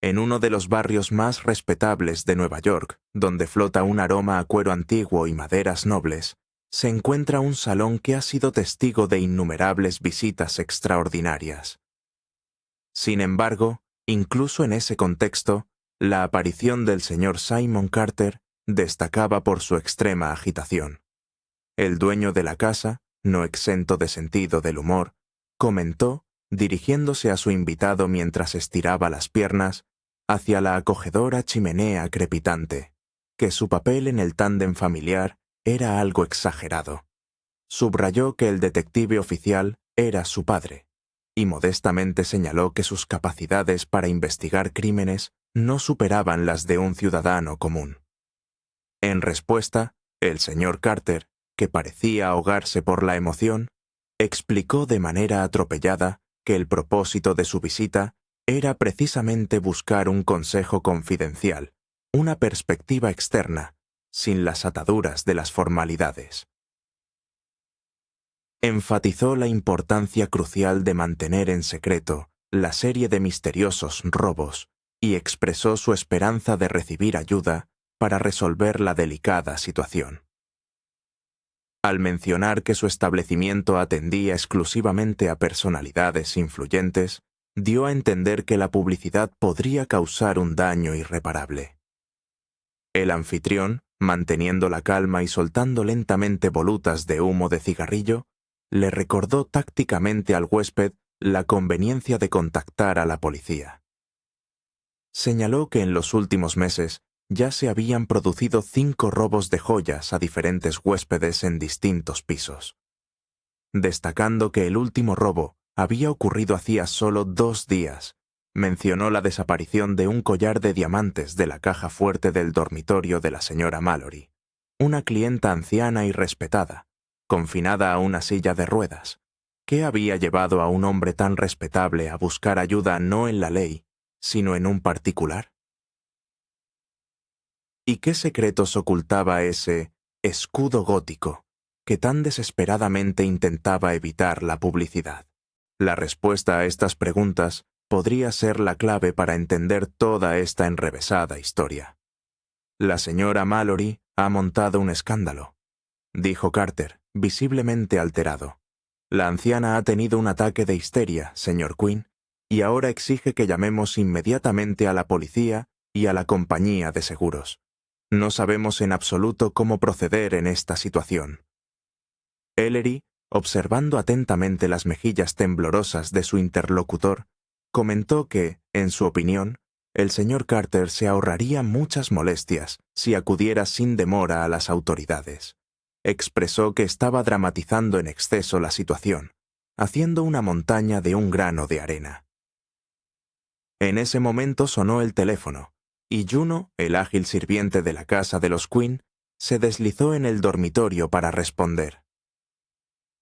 En uno de los barrios más respetables de Nueva York, donde flota un aroma a cuero antiguo y maderas nobles, se encuentra un salón que ha sido testigo de innumerables visitas extraordinarias. Sin embargo, incluso en ese contexto, la aparición del señor Simon Carter destacaba por su extrema agitación. El dueño de la casa, no exento de sentido del humor, comentó, dirigiéndose a su invitado mientras estiraba las piernas, hacia la acogedora chimenea crepitante, que su papel en el tándem familiar era algo exagerado. Subrayó que el detective oficial era su padre, y modestamente señaló que sus capacidades para investigar crímenes no superaban las de un ciudadano común. En respuesta, el señor Carter, que parecía ahogarse por la emoción, explicó de manera atropellada que el propósito de su visita era precisamente buscar un consejo confidencial, una perspectiva externa, sin las ataduras de las formalidades. Enfatizó la importancia crucial de mantener en secreto la serie de misteriosos robos y expresó su esperanza de recibir ayuda para resolver la delicada situación. Al mencionar que su establecimiento atendía exclusivamente a personalidades influyentes, dio a entender que la publicidad podría causar un daño irreparable. El anfitrión, manteniendo la calma y soltando lentamente volutas de humo de cigarrillo, le recordó tácticamente al huésped la conveniencia de contactar a la policía. Señaló que en los últimos meses ya se habían producido 5 robos de joyas a diferentes huéspedes en distintos pisos. Destacando que el último robo había ocurrido hacía solo 2 días, mencionó la desaparición de un collar de diamantes de la caja fuerte del dormitorio de la señora Mallory, una clienta anciana y respetada, confinada a una silla de ruedas, que había llevado a un hombre tan respetable a buscar ayuda no en la ley, sino en un particular. ¿Y qué secretos ocultaba ese escudo gótico que tan desesperadamente intentaba evitar la publicidad? La respuesta a estas preguntas podría ser la clave para entender toda esta enrevesada historia. La señora Mallory ha montado un escándalo, dijo Carter, visiblemente alterado. La anciana ha tenido un ataque de histeria, señor Quinn, y ahora exige que llamemos inmediatamente a la policía y a la compañía de seguros. No sabemos en absoluto cómo proceder en esta situación. Ellery, observando atentamente las mejillas temblorosas de su interlocutor, comentó que, en su opinión, el señor Carter se ahorraría muchas molestias si acudiera sin demora a las autoridades. Expresó que estaba dramatizando en exceso la situación, haciendo una montaña de un grano de arena. En ese momento sonó el teléfono, y Juno, el ágil sirviente de la casa de los Quinn, se deslizó en el dormitorio para responder.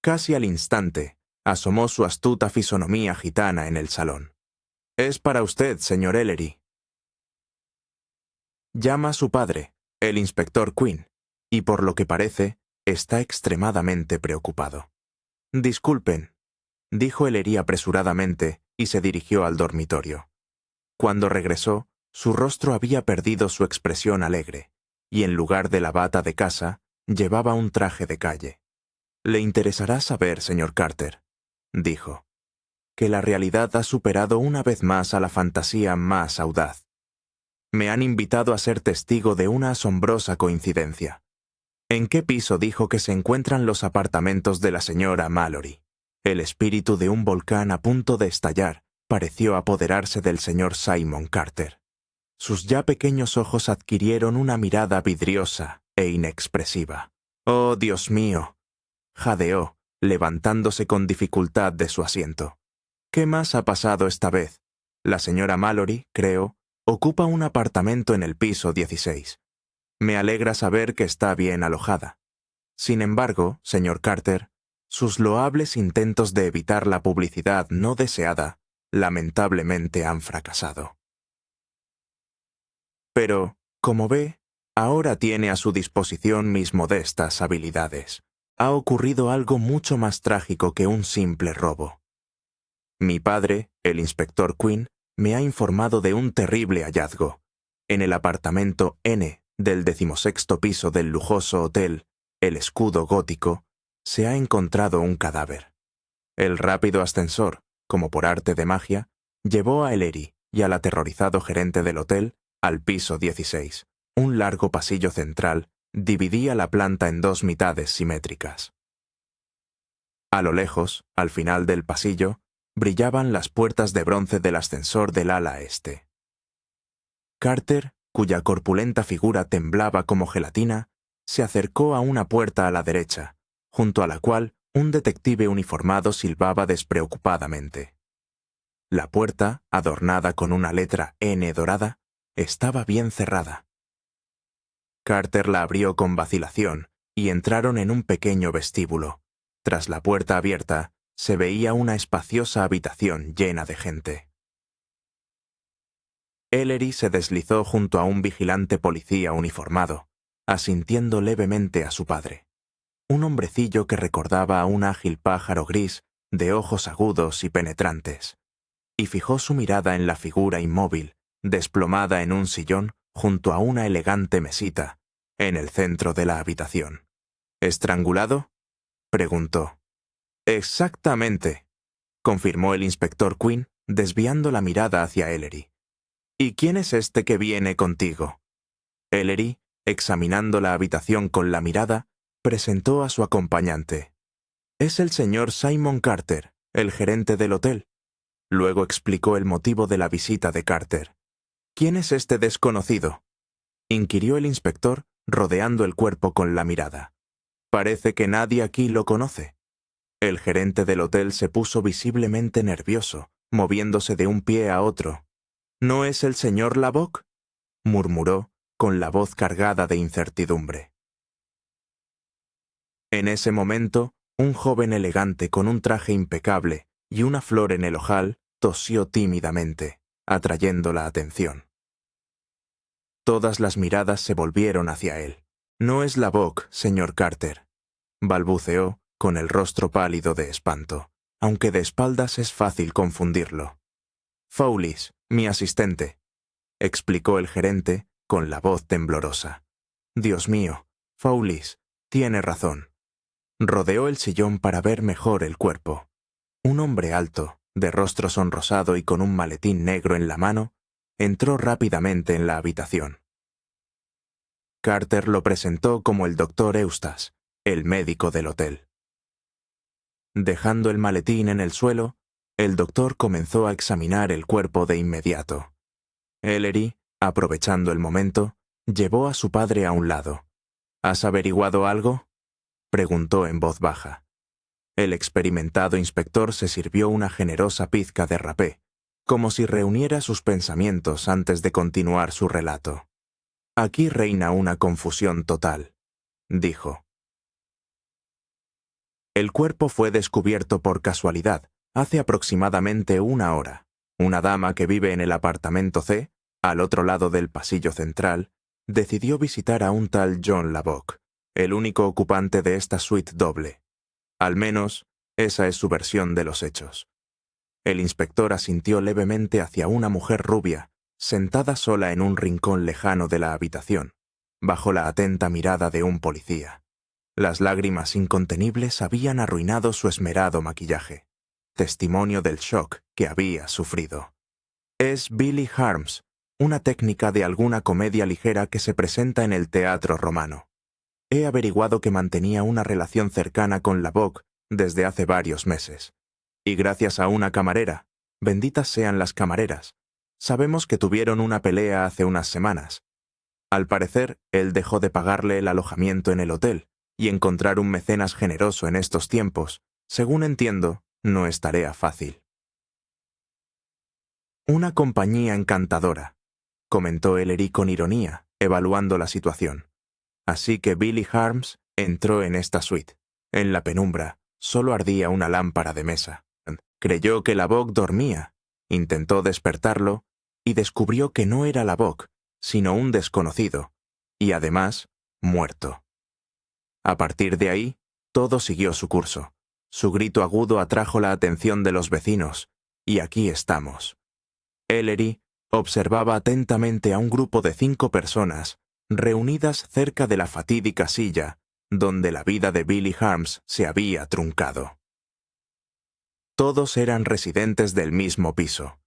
Casi al instante, asomó su astuta fisonomía gitana en el salón. «Es para usted, señor Ellery». Llama a su padre, el inspector Quinn, y por lo que parece, está extremadamente preocupado. «Disculpen», dijo Ellery apresuradamente y se dirigió al dormitorio. Cuando regresó, su rostro había perdido su expresión alegre, y en lugar de la bata de casa, llevaba un traje de calle. «Le interesará saber, señor Carter», dijo, «que la realidad ha superado una vez más a la fantasía más audaz. Me han invitado a ser testigo de una asombrosa coincidencia. ¿En qué piso dijo que se encuentran los apartamentos de la señora Mallory?» El espíritu de un volcán a punto de estallar pareció apoderarse del señor Simon Carter. Sus ya pequeños ojos adquirieron una mirada vidriosa e inexpresiva. «¡Oh, Dios mío!», jadeó, levantándose con dificultad de su asiento. «¿Qué más ha pasado esta vez? La señora Mallory, creo, ocupa un apartamento en el piso 16. Me alegra saber que está bien alojada. Sin embargo, señor Carter, sus loables intentos de evitar la publicidad no deseada lamentablemente han fracasado. Pero, como ve, ahora tiene a su disposición mis modestas habilidades. Ha ocurrido algo mucho más trágico que un simple robo. Mi padre, el inspector Quinn, me ha informado de un terrible hallazgo. En el apartamento N del 16º piso del lujoso hotel El Escudo Gótico se ha encontrado un cadáver. El rápido ascensor, como por arte de magia, llevó a Ellery y al aterrorizado gerente del hotel al piso 16. Un largo pasillo central dividía la planta en dos mitades simétricas. A lo lejos, al final del pasillo, brillaban las puertas de bronce del ascensor del ala este. Carter, cuya corpulenta figura temblaba como gelatina, se acercó a una puerta a la derecha, junto a la cual un detective uniformado silbaba despreocupadamente. La puerta, adornada con una letra N dorada, estaba bien cerrada. Carter la abrió con vacilación y entraron en un pequeño vestíbulo. Tras la puerta abierta, se veía una espaciosa habitación llena de gente. Ellery se deslizó junto a un vigilante policía uniformado, asintiendo levemente a su padre. Un hombrecillo que recordaba a un ágil pájaro gris de ojos agudos y penetrantes, y fijó su mirada en la figura inmóvil, desplomada en un sillón junto a una elegante mesita, en el centro de la habitación. ¿Estrangulado?, preguntó. Exactamente, confirmó el inspector Quinn, desviando la mirada hacia Ellery. ¿Y quién es este que viene contigo? Ellery, examinando la habitación con la mirada, presentó a su acompañante. Es el señor Simon Carter, el gerente del hotel. Luego explicó el motivo de la visita de Carter. ¿Quién es este desconocido?, inquirió el inspector, rodeando el cuerpo con la mirada. Parece que nadie aquí lo conoce. El gerente del hotel se puso visiblemente nervioso, moviéndose de un pie a otro. ¿No es el señor Lavoc?, murmuró, con la voz cargada de incertidumbre. En ese momento, un joven elegante con un traje impecable y una flor en el ojal tosió tímidamente, atrayendo la atención. Todas las miradas se volvieron hacia él. «No es Lavoc, señor Carter», balbuceó, con el rostro pálido de espanto, aunque de espaldas es fácil confundirlo. «Fowlis, mi asistente», explicó el gerente, con la voz temblorosa. «Dios mío, Fowlis, tiene razón». Rodeó el sillón para ver mejor el cuerpo. Un hombre alto, de rostro sonrosado y con un maletín negro en la mano, entró rápidamente en la habitación. Carter lo presentó como el doctor Eustace, el médico del hotel. Dejando el maletín en el suelo, el doctor comenzó a examinar el cuerpo de inmediato. Ellery, aprovechando el momento, llevó a su padre a un lado. «¿Has averiguado algo?», preguntó en voz baja. El experimentado inspector se sirvió una generosa pizca de rapé, como si reuniera sus pensamientos antes de continuar su relato. «Aquí reina una confusión total», dijo. El cuerpo fue descubierto por casualidad, hace aproximadamente una hora. Una dama que vive en el apartamento C, al otro lado del pasillo central, decidió visitar a un tal John Lavoc, el único ocupante de esta suite doble. Al menos, esa es su versión de los hechos. El inspector asintió levemente hacia una mujer rubia, sentada sola en un rincón lejano de la habitación, bajo la atenta mirada de un policía. Las lágrimas incontenibles habían arruinado su esmerado maquillaje, testimonio del shock que había sufrido. Es Billy Harms, una técnica de alguna comedia ligera que se presenta en el teatro romano. He averiguado que mantenía una relación cercana con Lavoc desde hace varios meses. Y gracias a una camarera, benditas sean las camareras, sabemos que tuvieron una pelea hace unas semanas. Al parecer, él dejó de pagarle el alojamiento en el hotel, y encontrar un mecenas generoso en estos tiempos, según entiendo, no es tarea fácil. «Una compañía encantadora», comentó Ellery con ironía, evaluando la situación. Así que Billy Harms entró en esta suite. En la penumbra, solo ardía una lámpara de mesa. Creyó que Lavoc dormía, intentó despertarlo, y descubrió que no era Lavoc, sino un desconocido, y además, muerto. A partir de ahí, todo siguió su curso. Su grito agudo atrajo la atención de los vecinos, y aquí estamos. Ellery observaba atentamente a un grupo de 5 personas reunidas cerca de la fatídica silla donde la vida de Billy Harms se había truncado. Todos eran residentes del mismo piso.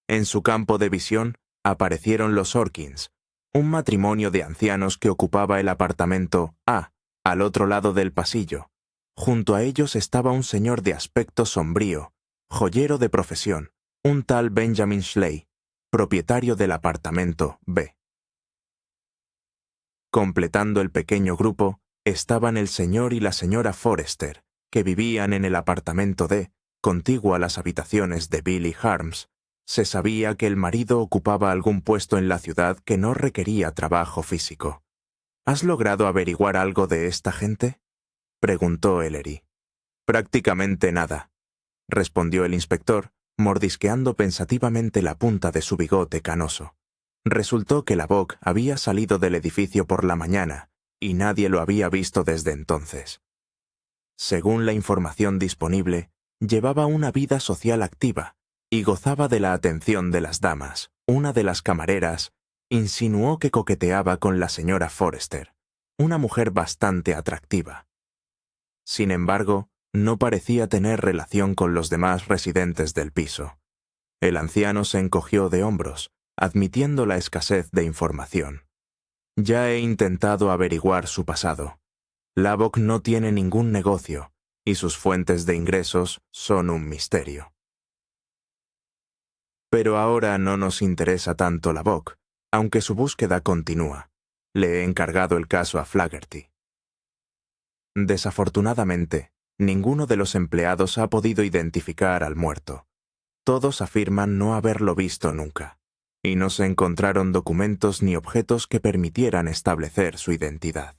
En su campo de visión aparecieron los Orkins, un matrimonio de ancianos que ocupaba el apartamento A, al otro lado del pasillo. Junto a ellos estaba un señor de aspecto sombrío, joyero de profesión, un tal Benjamin Schley, propietario del apartamento B. Completando el pequeño grupo estaban el señor y la señora Forrester, que vivían en el apartamento D, contiguo a las habitaciones de Billy Harms. Se sabía que el marido ocupaba algún puesto en la ciudad que no requería trabajo físico. ¿Has logrado averiguar algo de esta gente?, preguntó Ellery. Prácticamente nada, respondió el inspector, mordisqueando pensativamente la punta de su bigote canoso. Resultó que Lavoc había salido del edificio por la mañana y nadie lo había visto desde entonces. Según la información disponible, llevaba una vida social activa y gozaba de la atención de las damas. Una de las camareras insinuó que coqueteaba con la señora Forrester, una mujer bastante atractiva. Sin embargo, no parecía tener relación con los demás residentes del piso. El anciano se encogió de hombros, admitiendo la escasez de información. Ya he intentado averiguar su pasado. Lavoc no tiene ningún negocio y sus fuentes de ingresos son un misterio. Pero ahora no nos interesa tanto Lavoc, aunque su búsqueda continúa. Le he encargado el caso a Flaherty. Desafortunadamente, ninguno de los empleados ha podido identificar al muerto. Todos afirman no haberlo visto nunca, y no se encontraron documentos ni objetos que permitieran establecer su identidad.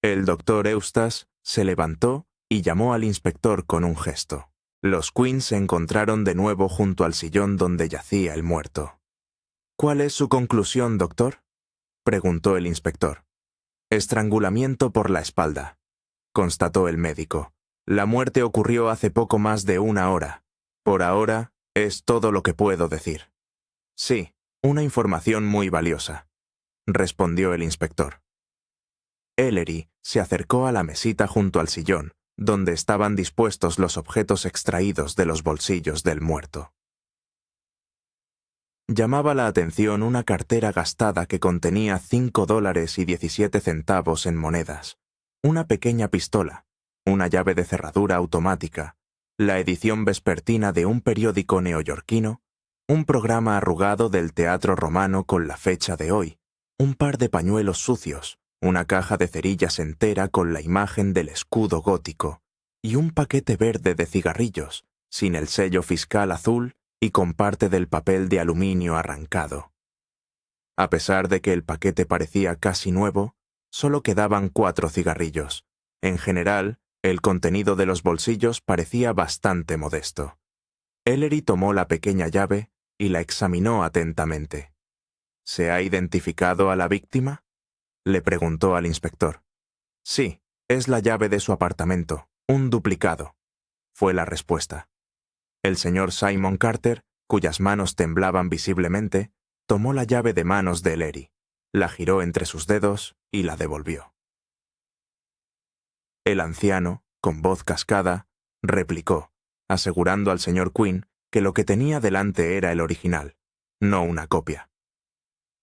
El doctor Eustace se levantó y llamó al inspector con un gesto. Los Quinn se encontraron de nuevo junto al sillón donde yacía el muerto. ¿Cuál es su conclusión, doctor?, preguntó el inspector. Estrangulamiento por la espalda, constató el médico. La muerte ocurrió hace poco más de 1 hora. Por ahora, es todo lo que puedo decir. Sí, una información muy valiosa, respondió el inspector. Ellery se acercó a la mesita junto al sillón, donde estaban dispuestos los objetos extraídos de los bolsillos del muerto. Llamaba la atención una cartera gastada que contenía $5.17 en monedas, una pequeña pistola, una llave de cerradura automática, la edición vespertina de un periódico neoyorquino, un programa arrugado del Teatro Romano con la fecha de hoy, un par de pañuelos sucios, una caja de cerillas entera con la imagen del escudo gótico y un paquete verde de cigarrillos, sin el sello fiscal azul y con parte del papel de aluminio arrancado. A pesar de que el paquete parecía casi nuevo, solo quedaban 4 cigarrillos. En general, el contenido de los bolsillos parecía bastante modesto. Ellery tomó la pequeña llave y la examinó atentamente. ¿Se ha identificado a la víctima?, le preguntó al inspector. Sí, es la llave de su apartamento, un duplicado, fue la respuesta. El señor Simon Carter, cuyas manos temblaban visiblemente, tomó la llave de manos de Ellery, la giró entre sus dedos y la devolvió. El anciano, con voz cascada, replicó, asegurando al señor Quinn que lo que tenía delante era el original, no una copia.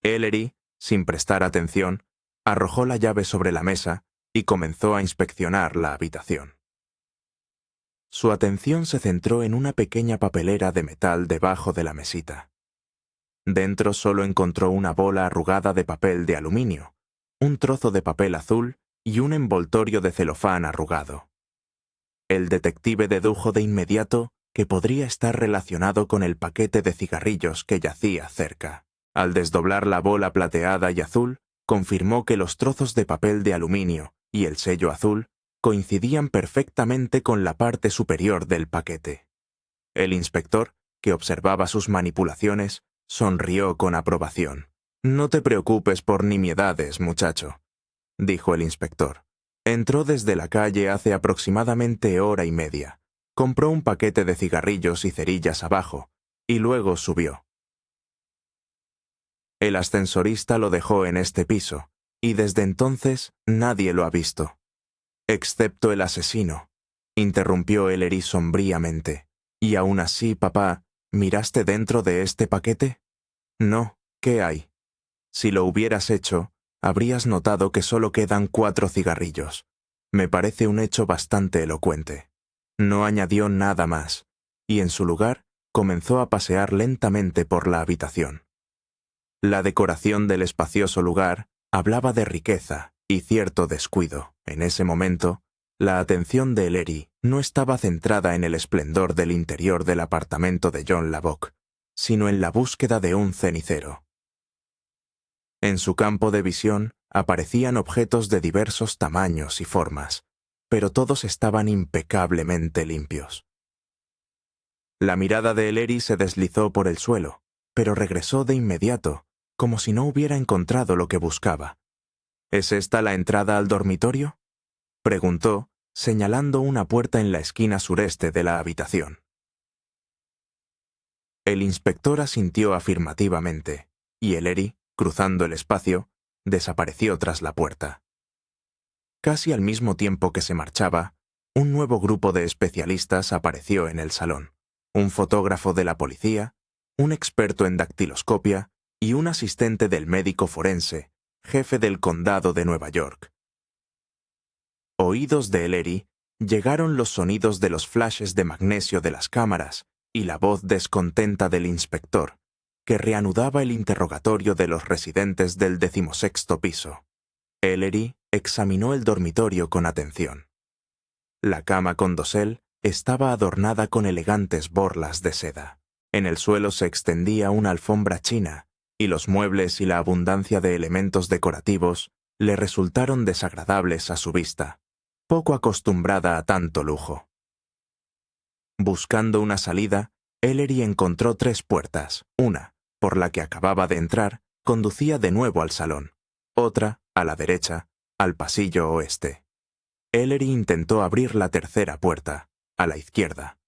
Ellery, sin prestar atención, arrojó la llave sobre la mesa y comenzó a inspeccionar la habitación. Su atención se centró en una pequeña papelera de metal debajo de la mesita. Dentro solo encontró una bola arrugada de papel de aluminio, un trozo de papel azul y un envoltorio de celofán arrugado. El detective dedujo de inmediato que podría estar relacionado con el paquete de cigarrillos que yacía cerca. Al desdoblar la bola plateada y azul, confirmó que los trozos de papel de aluminio y el sello azul coincidían perfectamente con la parte superior del paquete. El inspector, que observaba sus manipulaciones, sonrió con aprobación. «No te preocupes por nimiedades, muchacho», dijo el inspector. Entró desde la calle hace aproximadamente 1 hora y media. Compró un paquete de cigarrillos y cerillas abajo, y luego subió. El ascensorista lo dejó en este piso, y desde entonces nadie lo ha visto. Excepto el asesino, interrumpió Ellery sombríamente. ¿Y aún así, papá, miraste dentro de este paquete? No, ¿qué hay? Si lo hubieras hecho, habrías notado que solo quedan 4 cigarrillos. Me parece un hecho bastante elocuente. No añadió nada más, y en su lugar comenzó a pasear lentamente por la habitación. La decoración del espacioso lugar hablaba de riqueza y cierto descuido. En ese momento, la atención de Ellery no estaba centrada en el esplendor del interior del apartamento de John Lubbock, sino en la búsqueda de un cenicero. En su campo de visión aparecían objetos de diversos tamaños y formas, pero todos estaban impecablemente limpios. La mirada de Ellery se deslizó por el suelo, pero regresó de inmediato, como si no hubiera encontrado lo que buscaba. ¿Es esta la entrada al dormitorio?, preguntó, señalando una puerta en la esquina sureste de la habitación. El inspector asintió afirmativamente, y Ellery, cruzando el espacio, desapareció tras la puerta. Casi al mismo tiempo que se marchaba, un nuevo grupo de especialistas apareció en el salón. Un fotógrafo de la policía, un experto en dactiloscopia y un asistente del médico forense, jefe del condado de Nueva York. Oídos de Ellery llegaron los sonidos de los flashes de magnesio de las cámaras y la voz descontenta del inspector, que reanudaba el interrogatorio de los residentes del 16º piso. Ellery examinó el dormitorio con atención. La cama con dosel estaba adornada con elegantes borlas de seda. En el suelo se extendía una alfombra china, y los muebles y la abundancia de elementos decorativos le resultaron desagradables a su vista, poco acostumbrada a tanto lujo. Buscando una salida, Ellery encontró 3 puertas. Una, por la que acababa de entrar, conducía de nuevo al salón. Otra, a la derecha, al pasillo oeste. Ellery intentó abrir la tercera puerta, a la izquierda.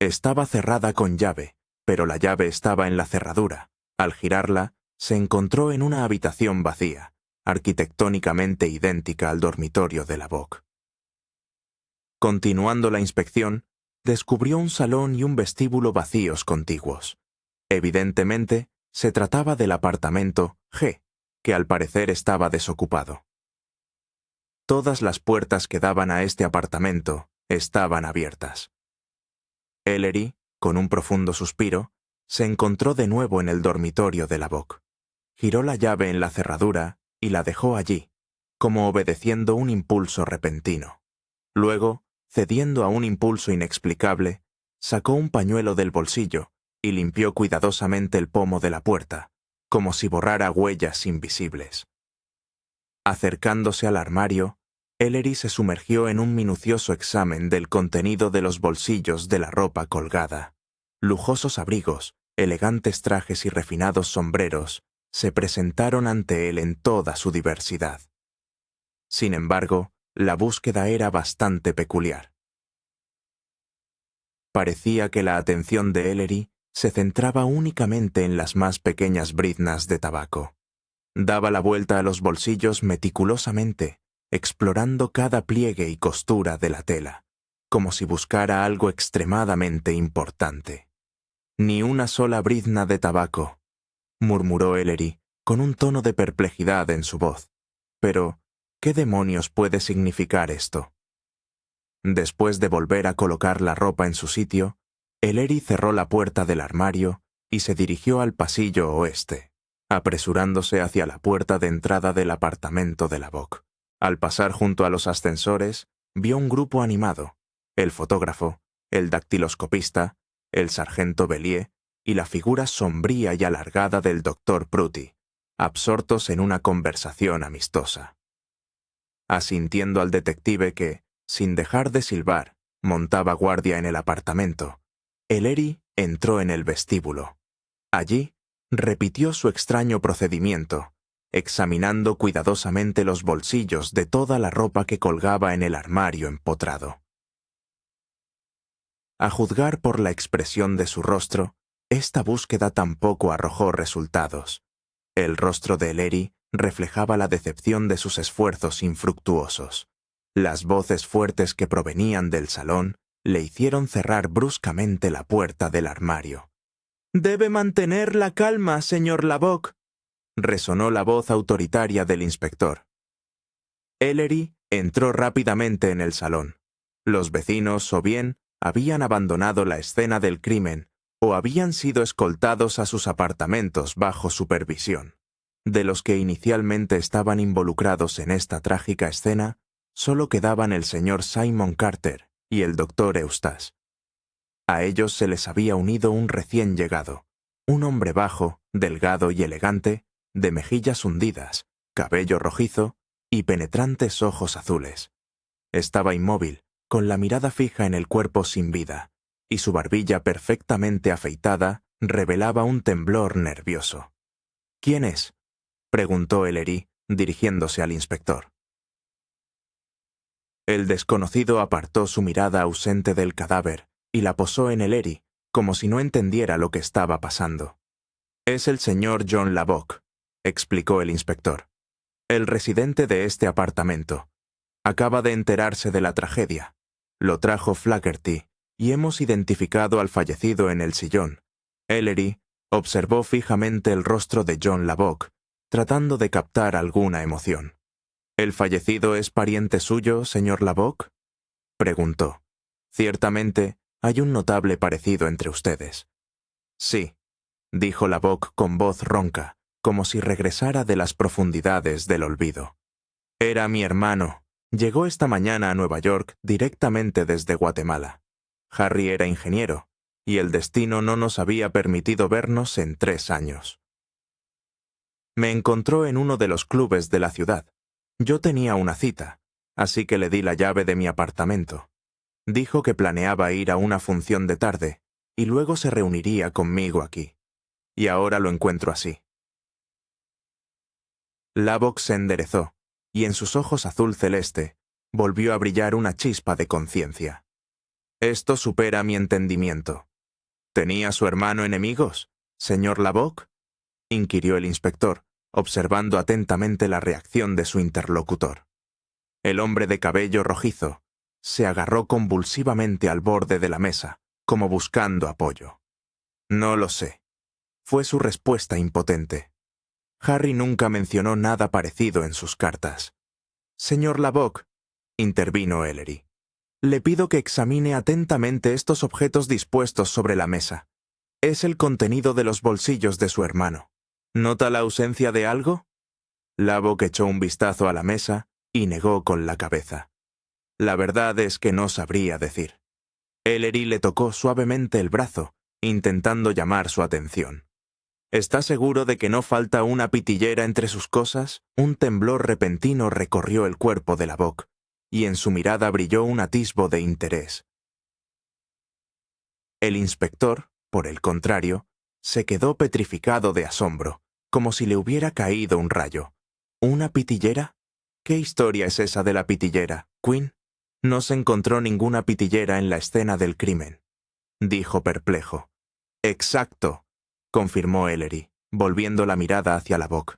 Estaba cerrada con llave, pero la llave estaba en la cerradura. Al girarla, se encontró en una habitación vacía, arquitectónicamente idéntica al dormitorio de Lubbock. Continuando la inspección, descubrió un salón y un vestíbulo vacíos contiguos. Evidentemente, se trataba del apartamento G, que al parecer estaba desocupado. Todas las puertas que daban a este apartamento estaban abiertas. Ellery, con un profundo suspiro, se encontró de nuevo en el dormitorio de Lubbock. Giró la llave en la cerradura y la dejó allí, como obedeciendo un impulso repentino. Luego, cediendo a un impulso inexplicable, sacó un pañuelo del bolsillo y limpió cuidadosamente el pomo de la puerta, como si borrara huellas invisibles. Acercándose al armario, Ellery se sumergió en un minucioso examen del contenido de los bolsillos de la ropa colgada. Lujosos abrigos, elegantes trajes y refinados sombreros se presentaron ante él en toda su diversidad. Sin embargo, la búsqueda era bastante peculiar. Parecía que la atención de Ellery se centraba únicamente en las más pequeñas briznas de tabaco. Daba la vuelta a los bolsillos meticulosamente, explorando cada pliegue y costura de la tela, como si buscara algo extremadamente importante. «Ni una sola brizna de tabaco», murmuró Ellery, con un tono de perplejidad en su voz. «Pero, ¿qué demonios puede significar esto?». Después de volver a colocar la ropa en su sitio, Ellery cerró la puerta del armario y se dirigió al pasillo oeste, apresurándose hacia la puerta de entrada del apartamento de Lubbock. Al pasar junto a los ascensores, vio un grupo animado: el fotógrafo, el dactiloscopista, el sargento Bellier y la figura sombría y alargada del doctor Prutti, absortos en una conversación amistosa. Asintiendo al detective que, sin dejar de silbar, montaba guardia en el apartamento, Ellery entró en el vestíbulo. Allí, repitió su extraño procedimiento, examinando cuidadosamente los bolsillos de toda la ropa que colgaba en el armario empotrado. A juzgar por la expresión de su rostro, esta búsqueda tampoco arrojó resultados. El rostro de Ellery reflejaba la decepción de sus esfuerzos infructuosos. Las voces fuertes que provenían del salón le hicieron cerrar bruscamente la puerta del armario. «Debe mantener la calma, señor Lubbock», resonó la voz autoritaria del inspector. Ellery entró rápidamente en el salón. Los vecinos, o bien, habían abandonado la escena del crimen, o habían sido escoltados a sus apartamentos bajo supervisión. De los que inicialmente estaban involucrados en esta trágica escena, solo quedaban el señor Simon Carter y el doctor Eustace. A ellos se les había unido un recién llegado, un hombre bajo, delgado y elegante, de mejillas hundidas, cabello rojizo y penetrantes ojos azules. Estaba inmóvil, con la mirada fija en el cuerpo sin vida, y su barbilla perfectamente afeitada revelaba un temblor nervioso. «¿Quién es?», preguntó Ellery, dirigiéndose al inspector. El desconocido apartó su mirada ausente del cadáver y la posó en Ellery, como si no entendiera lo que estaba pasando. «Es el señor John Lubbock», explicó el inspector, «el residente de este apartamento. Acaba de enterarse de la tragedia. Lo trajo Flaherty y hemos identificado al fallecido en el sillón». Ellery observó fijamente el rostro de John Lubbock, tratando de captar alguna emoción. «¿El fallecido es pariente suyo, señor Lubbock?», preguntó. «Ciertamente, hay un notable parecido entre ustedes». «Sí», dijo Lubbock con voz ronca, como si regresara de las profundidades del olvido. «Era mi hermano. Llegó esta mañana a Nueva York directamente desde Guatemala. Harry era ingeniero, y el destino no nos había permitido vernos en 3 años. Me encontró en uno de los clubes de la ciudad. Yo tenía una cita, así que le di la llave de mi apartamento. Dijo que planeaba ir a una función de tarde, y luego se reuniría conmigo aquí. Y ahora lo encuentro así». Lubbock se enderezó, y en sus ojos azul celeste volvió a brillar una chispa de conciencia. «Esto supera mi entendimiento. ¿Tenía su hermano enemigos, señor Lubbock?», inquirió el inspector, observando atentamente la reacción de su interlocutor. El hombre de cabello rojizo se agarró convulsivamente al borde de la mesa, como buscando apoyo. «No lo sé», fue su respuesta impotente. «Harry nunca mencionó nada parecido en sus cartas». «Señor Lubbock», intervino Ellery, «le pido que examine atentamente estos objetos dispuestos sobre la mesa. Es el contenido de los bolsillos de su hermano. ¿Nota la ausencia de algo?». Lubbock echó un vistazo a la mesa y negó con la cabeza. «La verdad es que no sabría decir». Ellery le tocó suavemente el brazo, intentando llamar su atención. «¿Está seguro de que no falta una pitillera entre sus cosas?». Un temblor repentino recorrió el cuerpo de Lubbock, y en su mirada brilló un atisbo de interés. El inspector, por el contrario, se quedó petrificado de asombro, como si le hubiera caído un rayo. ¿Una pitillera? ¿Qué historia es esa de la pitillera, Quinn? «No se encontró ninguna pitillera en la escena del crimen», dijo perplejo. «Exacto», confirmó Ellery, volviendo la mirada hacia Lubbock.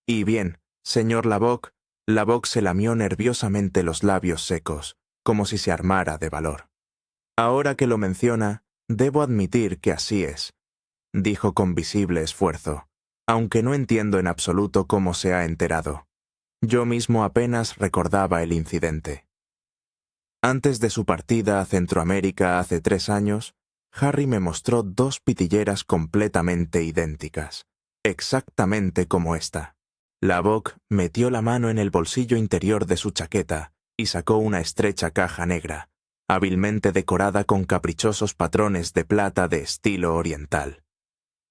«Y bien, señor Lubbock», Lubbock se lamió nerviosamente los labios secos, como si se armara de valor. «Ahora que lo menciona, debo admitir que así es», dijo con visible esfuerzo, «aunque no entiendo en absoluto cómo se ha enterado. Yo mismo apenas recordaba el incidente». Antes de su partida a Centroamérica hace 3 años, Harry me mostró 2 pitilleras completamente idénticas, exactamente como esta. Lubbock metió la mano en el bolsillo interior de su chaqueta y sacó una estrecha caja negra, hábilmente decorada con caprichosos patrones de plata de estilo oriental.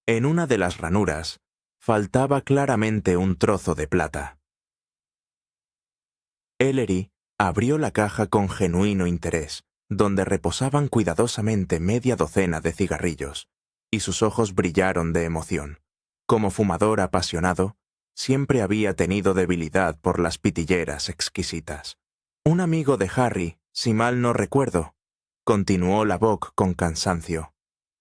En una de las ranuras faltaba claramente un trozo de plata. Ellery abrió la caja con genuino interés, donde reposaban cuidadosamente media docena de cigarrillos, y sus ojos brillaron de emoción. Como fumador apasionado, siempre había tenido debilidad por las pitilleras exquisitas. «Un amigo de Harry, si mal no recuerdo», continuó Lavoc con cansancio.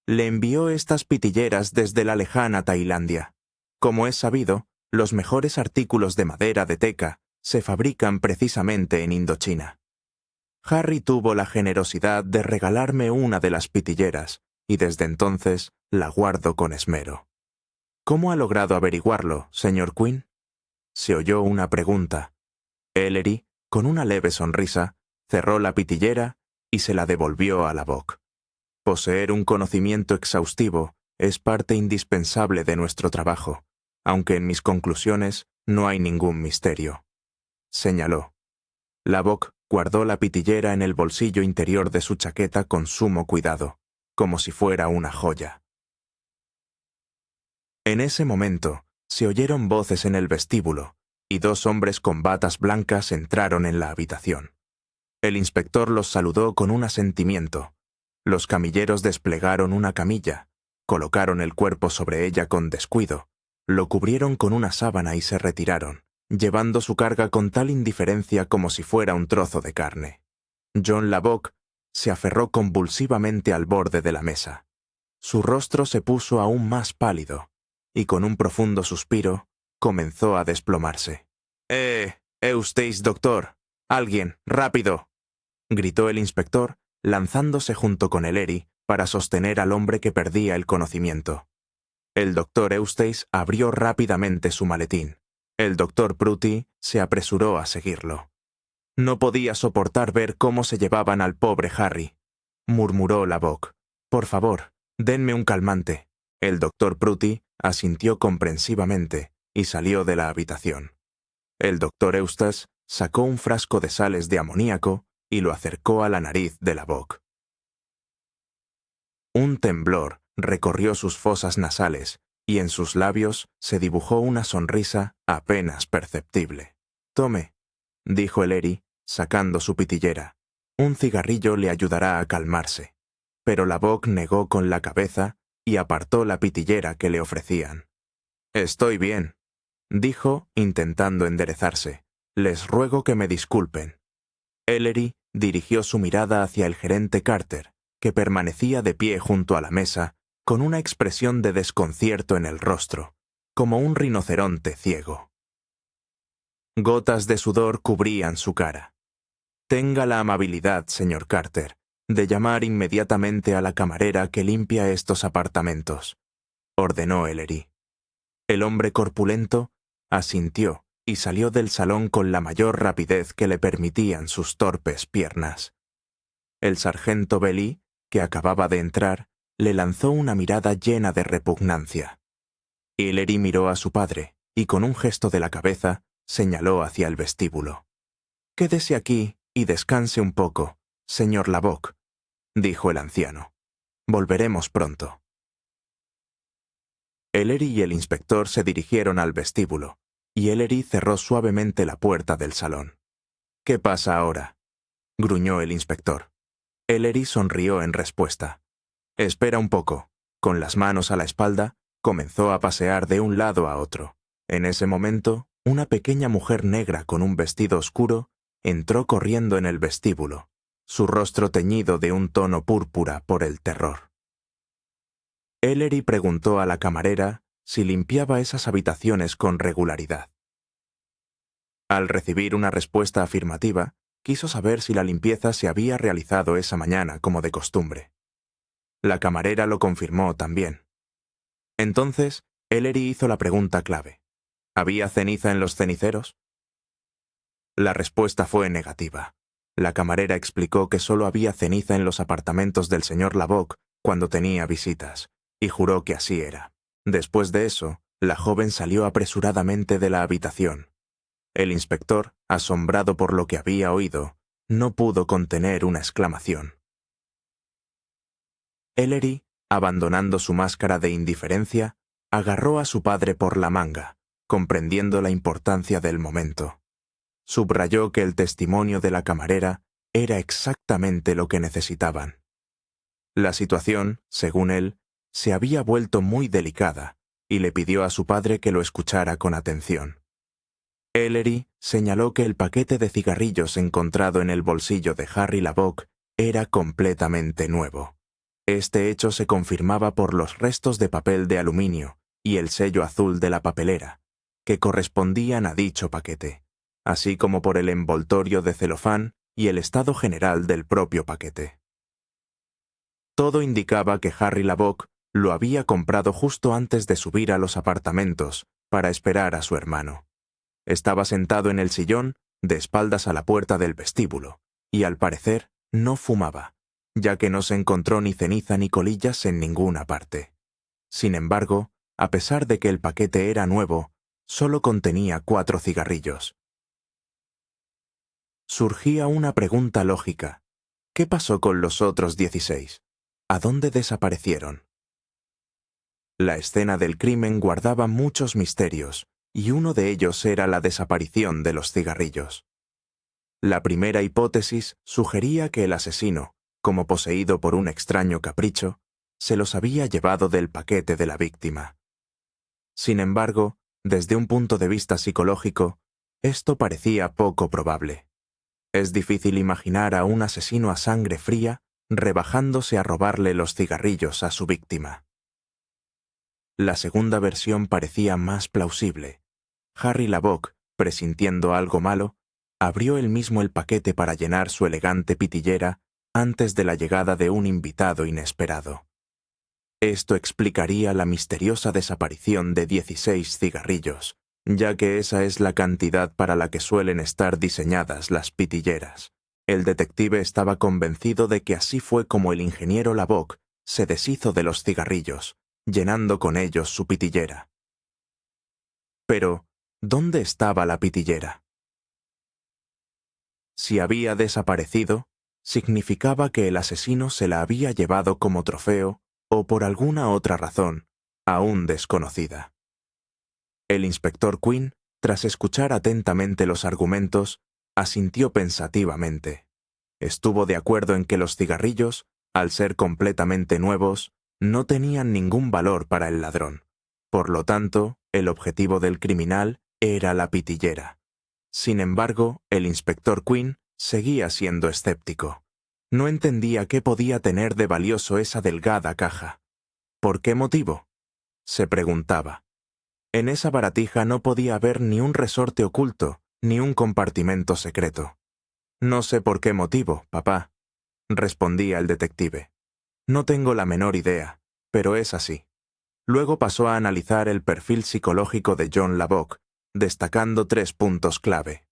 Le envió estas pitilleras desde la lejana Tailandia. Como es sabido, los mejores artículos de madera de teca se fabrican precisamente en Indochina. Harry tuvo la generosidad de regalarme una de las pitilleras, y desde entonces la guardo con esmero. ¿Cómo ha logrado averiguarlo, señor Quinn? Se oyó una pregunta. Ellery, con una leve sonrisa, cerró la pitillera y se la devolvió a Lavoc. Poseer un conocimiento exhaustivo es parte indispensable de nuestro trabajo, aunque en mis conclusiones no hay ningún misterio, señaló. Lavoc guardó la pitillera en el bolsillo interior de su chaqueta con sumo cuidado, como si fuera una joya. En ese momento se oyeron voces en el vestíbulo, y 2 hombres con batas blancas entraron en la habitación. El inspector los saludó con un asentimiento. Los camilleros desplegaron una camilla, colocaron el cuerpo sobre ella con descuido, lo cubrieron con una sábana y se retiraron, llevando su carga con tal indiferencia como si fuera un trozo de carne. John Lavoc se aferró convulsivamente al borde de la mesa. Su rostro se puso aún más pálido, y con un profundo suspiro comenzó a desplomarse. Eustace, doctor! ¡Alguien, rápido!, gritó el inspector, lanzándose junto con Ellery para sostener al hombre que perdía el conocimiento. El doctor Eustace abrió rápidamente su maletín. El doctor Pruty se apresuró a seguirlo. No podía soportar ver cómo se llevaban al pobre Harry, murmuró Lavoc. Por favor, denme un calmante. El doctor Pruty asintió comprensivamente y salió de la habitación. El doctor Eustace sacó un frasco de sales de amoníaco y lo acercó a la nariz de Lavoc. Un temblor recorrió sus fosas nasales y en sus labios se dibujó una sonrisa apenas perceptible. «Tome», dijo Ellery, sacando su pitillera. «Un cigarrillo le ayudará a calmarse». Pero Lavoc negó con la cabeza y apartó la pitillera que le ofrecían. «Estoy bien», dijo, intentando enderezarse. «Les ruego que me disculpen». Ellery dirigió su mirada hacia el gerente Carter, que permanecía de pie junto a la mesa, con una expresión de desconcierto en el rostro, como un rinoceronte ciego. Gotas de sudor cubrían su cara. «Tenga la amabilidad, señor Carter, de llamar inmediatamente a la camarera que limpia estos apartamentos», ordenó Ellery. El hombre corpulento asintió y salió del salón con la mayor rapidez que le permitían sus torpes piernas. El sargento Belly, que acababa de entrar, le lanzó una mirada llena de repugnancia. Ellery miró a su padre y con un gesto de la cabeza señaló hacia el vestíbulo. «Quédese aquí y descanse un poco, señor Lavoc», dijo el anciano. «Volveremos pronto». Ellery y el inspector se dirigieron al vestíbulo, y Ellery cerró suavemente la puerta del salón. «¿Qué pasa ahora?», gruñó el inspector. Ellery sonrió en respuesta. «Espera un poco». Con las manos a la espalda, comenzó a pasear de un lado a otro. En ese momento, una pequeña mujer negra con un vestido oscuro entró corriendo en el vestíbulo, su rostro teñido de un tono púrpura por el terror. Ellery preguntó a la camarera si limpiaba esas habitaciones con regularidad. Al recibir una respuesta afirmativa, quiso saber si la limpieza se había realizado esa mañana como de costumbre. La camarera lo confirmó también. Entonces, Ellery hizo la pregunta clave. ¿Había ceniza en los ceniceros? La respuesta fue negativa. La camarera explicó que solo había ceniza en los apartamentos del señor Lavoc cuando tenía visitas, y juró que así era. Después de eso, la joven salió apresuradamente de la habitación. El inspector, asombrado por lo que había oído, no pudo contener una exclamación. Ellery, abandonando su máscara de indiferencia, agarró a su padre por la manga, comprendiendo la importancia del momento. Subrayó que el testimonio de la camarera era exactamente lo que necesitaban. La situación, según él, se había vuelto muy delicada, y le pidió a su padre que lo escuchara con atención. Ellery señaló que el paquete de cigarrillos encontrado en el bolsillo de Harry Lavoc era completamente nuevo. Este hecho se confirmaba por los restos de papel de aluminio y el sello azul de la papelera, que correspondían a dicho paquete, así como por el envoltorio de celofán y el estado general del propio paquete. Todo indicaba que Harry Lavoc lo había comprado justo antes de subir a los apartamentos para esperar a su hermano. Estaba sentado en el sillón, de espaldas a la puerta del vestíbulo, y al parecer no fumaba, ya que no se encontró ni ceniza ni colillas en ninguna parte. Sin embargo, a pesar de que el paquete era nuevo, solo contenía 4 cigarrillos. Surgía una pregunta lógica. ¿Qué pasó con los otros 16? ¿A dónde desaparecieron? La escena del crimen guardaba muchos misterios, y uno de ellos era la desaparición de los cigarrillos. La primera hipótesis sugería que el asesino, como poseído por un extraño capricho, se los había llevado del paquete de la víctima. Sin embargo, desde un punto de vista psicológico, esto parecía poco probable. Es difícil imaginar a un asesino a sangre fría rebajándose a robarle los cigarrillos a su víctima. La segunda versión parecía más plausible. Harry Lavoc, presintiendo algo malo, abrió él mismo el paquete para llenar su elegante pitillera antes de la llegada de un invitado inesperado. Esto explicaría la misteriosa desaparición de 16 cigarrillos, ya que esa es la cantidad para la que suelen estar diseñadas las pitilleras. El detective estaba convencido de que así fue como el ingeniero Lavoc se deshizo de los cigarrillos, llenando con ellos su pitillera. Pero, ¿dónde estaba la pitillera? Si había desaparecido, significaba que el asesino se la había llevado como trofeo o por alguna otra razón, aún desconocida. El inspector Quinn, tras escuchar atentamente los argumentos, asintió pensativamente. Estuvo de acuerdo en que los cigarrillos, al ser completamente nuevos, no tenían ningún valor para el ladrón. Por lo tanto, el objetivo del criminal era la pitillera. Sin embargo, el inspector Quinn seguía siendo escéptico. No entendía qué podía tener de valioso esa delgada caja. ¿Por qué motivo? Se preguntaba. En esa baratija no podía haber ni un resorte oculto, ni un compartimento secreto. No sé por qué motivo, papá, respondía el detective. No tengo la menor idea, pero es así. Luego pasó a analizar el perfil psicológico de John Lavoc, destacando 3 puntos clave.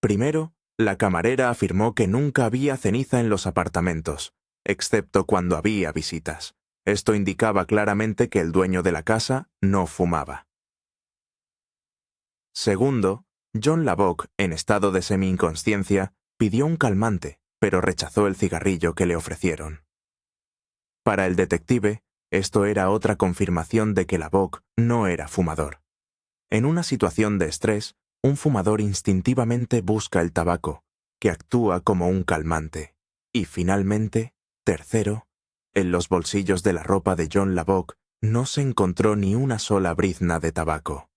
Primero, la camarera afirmó que nunca había ceniza en los apartamentos, excepto cuando había visitas. Esto indicaba claramente que el dueño de la casa no fumaba. Segundo, John Lavoc, en estado de semi-inconsciencia, pidió un calmante, pero rechazó el cigarrillo que le ofrecieron. Para el detective, esto era otra confirmación de que Lavoc no era fumador. En una situación de estrés, un fumador instintivamente busca el tabaco, que actúa como un calmante. Y finalmente, tercero, en los bolsillos de la ropa de John Lavoc no se encontró ni una sola brizna de tabaco.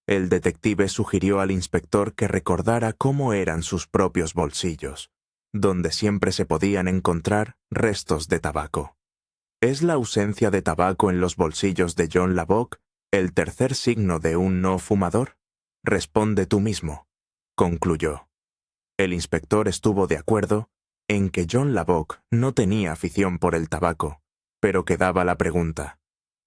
El detective sugirió al inspector que recordara cómo eran sus propios bolsillos, donde siempre se podían encontrar restos de tabaco. ¿Es la ausencia de tabaco en los bolsillos de John Lavoc el tercer signo de un no fumador? Responde tú mismo, concluyó. El inspector estuvo de acuerdo en que John Lavoc no tenía afición por el tabaco, pero quedaba la pregunta: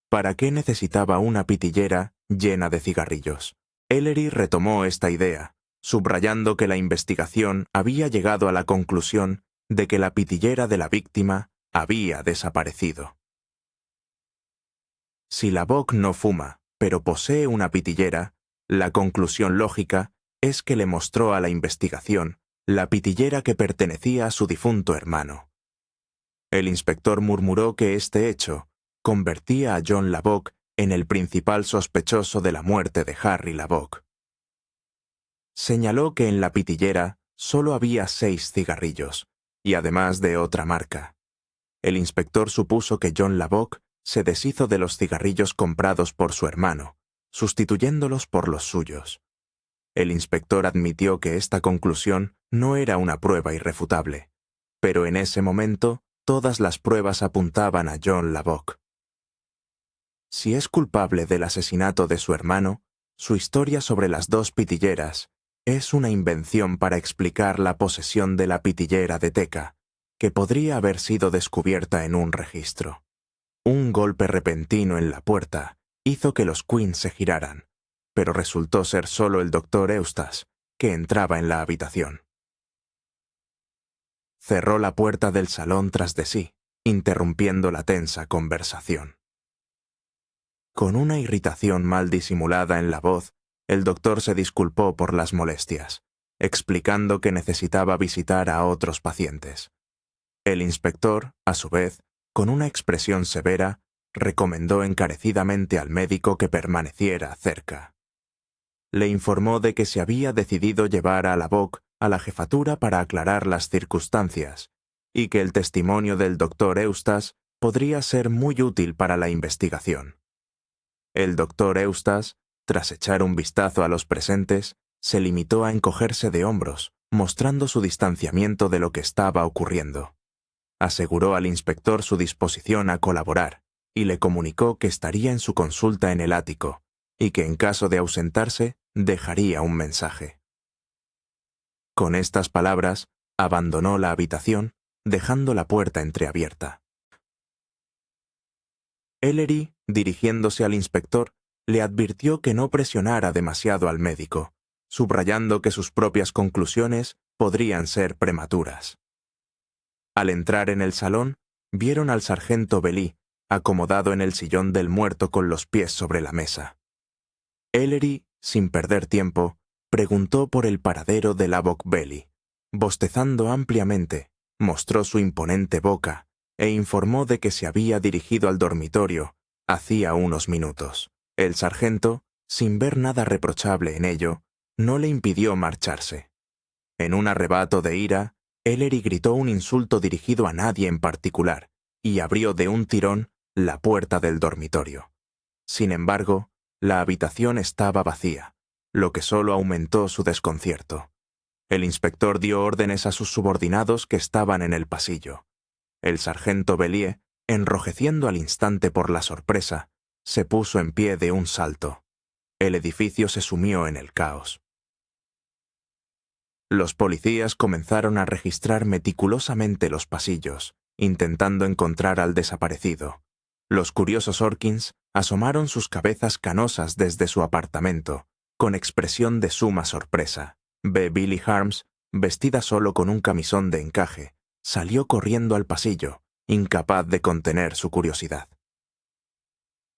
¿para qué necesitaba una pitillera llena de cigarrillos? Ellery retomó esta idea, subrayando que la investigación había llegado a la conclusión de que la pitillera de la víctima había desaparecido. Si Lavoc no fuma, pero posee una pitillera, la conclusión lógica es que le mostró a la investigación la pitillera que pertenecía a su difunto hermano. El inspector murmuró que este hecho convertía a John Lavoc en el principal sospechoso de la muerte de Harry Lavoc. Señaló que en la pitillera solo había 6 cigarrillos, y además de otra marca. El inspector supuso que John Lavoc se deshizo de los cigarrillos comprados por su hermano, sustituyéndolos por los suyos. El inspector admitió que esta conclusión no era una prueba irrefutable, pero en ese momento todas las pruebas apuntaban a John Lubbock. Si es culpable del asesinato de su hermano, su historia sobre las dos pitilleras es una invención para explicar la posesión de la pitillera de Teca, que podría haber sido descubierta en un registro. Un golpe repentino en la puerta hizo que los Quinn se giraran, pero resultó ser solo el Dr. Eustace, que entraba en la habitación. Cerró la puerta del salón tras de sí, interrumpiendo la tensa conversación. Con una irritación mal disimulada en la voz, el doctor se disculpó por las molestias, explicando que necesitaba visitar a otros pacientes. El inspector, a su vez, con una expresión severa, recomendó encarecidamente al médico que permaneciera cerca. Le informó de que se había decidido llevar a Lubbock a la jefatura para aclarar las circunstancias, y que el testimonio del doctor Eustace podría ser muy útil para la investigación. El doctor Eustace, tras echar un vistazo a los presentes, se limitó a encogerse de hombros, mostrando su distanciamiento de lo que estaba ocurriendo. Aseguró al inspector su disposición a colaborar y le comunicó que estaría en su consulta en el ático y que en caso de ausentarse dejaría un mensaje. Con estas palabras, abandonó la habitación, dejando la puerta entreabierta. Ellery, dirigiéndose al inspector, le advirtió que no presionara demasiado al médico, subrayando que sus propias conclusiones podrían ser prematuras. Al entrar en el salón, vieron al sargento Belly, acomodado en el sillón del muerto con los pies sobre la mesa. Ellery, sin perder tiempo, preguntó por el paradero de Lubbock Belly. Bostezando ampliamente, mostró su imponente boca e informó de que se había dirigido al dormitorio hacía unos minutos. El sargento, sin ver nada reprochable en ello, no le impidió marcharse. En un arrebato de ira, Ellery gritó un insulto dirigido a nadie en particular y abrió de un tirón la puerta del dormitorio. Sin embargo, la habitación estaba vacía, lo que solo aumentó su desconcierto. El inspector dio órdenes a sus subordinados que estaban en el pasillo. El sargento Bellier, enrojeciendo al instante por la sorpresa, se puso en pie de un salto. El edificio se sumió en el caos. Los policías comenzaron a registrar meticulosamente los pasillos, intentando encontrar al desaparecido. Los curiosos Orkins asomaron sus cabezas canosas desde su apartamento, con expresión de suma sorpresa. Billy Harms, vestida solo con un camisón de encaje, salió corriendo al pasillo, incapaz de contener su curiosidad.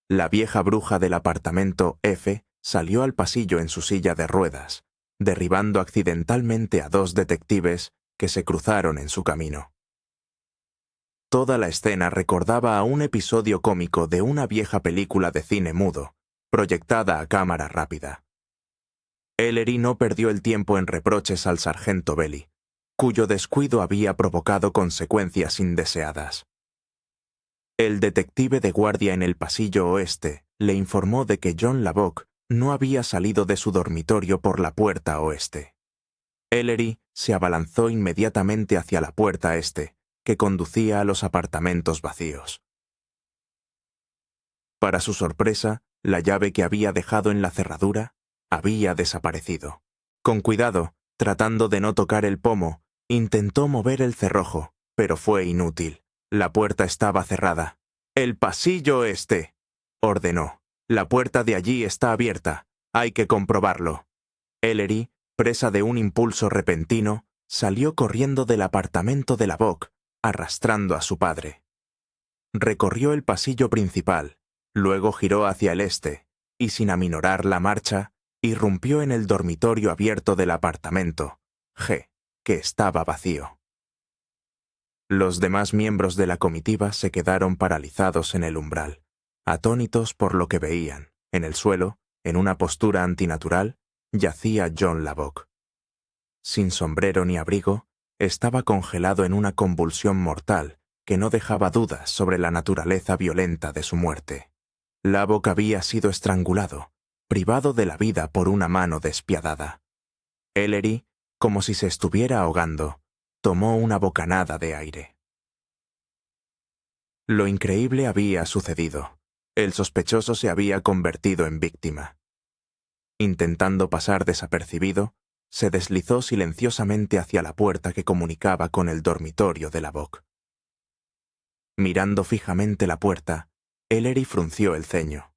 La vieja bruja del apartamento F salió al pasillo en su silla de ruedas, derribando accidentalmente a dos detectives que se cruzaron en su camino. Toda la escena recordaba a un episodio cómico de una vieja película de cine mudo, proyectada a cámara rápida. Ellery no perdió el tiempo en reproches al sargento Belly, cuyo descuido había provocado consecuencias indeseadas. El detective de guardia en el pasillo oeste le informó de que John Lubbock no había salido de su dormitorio por la puerta oeste. Ellery se abalanzó inmediatamente hacia la puerta este, que conducía a los apartamentos vacíos. Para su sorpresa, la llave que había dejado en la cerradura había desaparecido. Con cuidado, tratando de no tocar el pomo, intentó mover el cerrojo, pero fue inútil. La puerta estaba cerrada. «¡El pasillo este!», ordenó. «La puerta de allí está abierta. Hay que comprobarlo». Ellery, presa de un impulso repentino, salió corriendo del apartamento de Lubbock, arrastrando a su padre. Recorrió el pasillo principal, luego giró hacia el este, y sin aminorar la marcha, irrumpió en el dormitorio abierto del apartamento G, que estaba vacío. Los demás miembros de la comitiva se quedaron paralizados en el umbral, atónitos por lo que veían. En el suelo, en una postura antinatural, yacía John Lubbock. Sin sombrero ni abrigo, estaba congelado en una convulsión mortal que no dejaba dudas sobre la naturaleza violenta de su muerte. Lubbock había sido estrangulado, privado de la vida por una mano despiadada. Ellery, como si se estuviera ahogando, Tomó una bocanada de aire. Lo increíble había sucedido. El sospechoso se había convertido en víctima. Intentando pasar desapercibido, se deslizó silenciosamente hacia la puerta que comunicaba con el dormitorio de Lubbock. Mirando fijamente la puerta, Ellery frunció el ceño.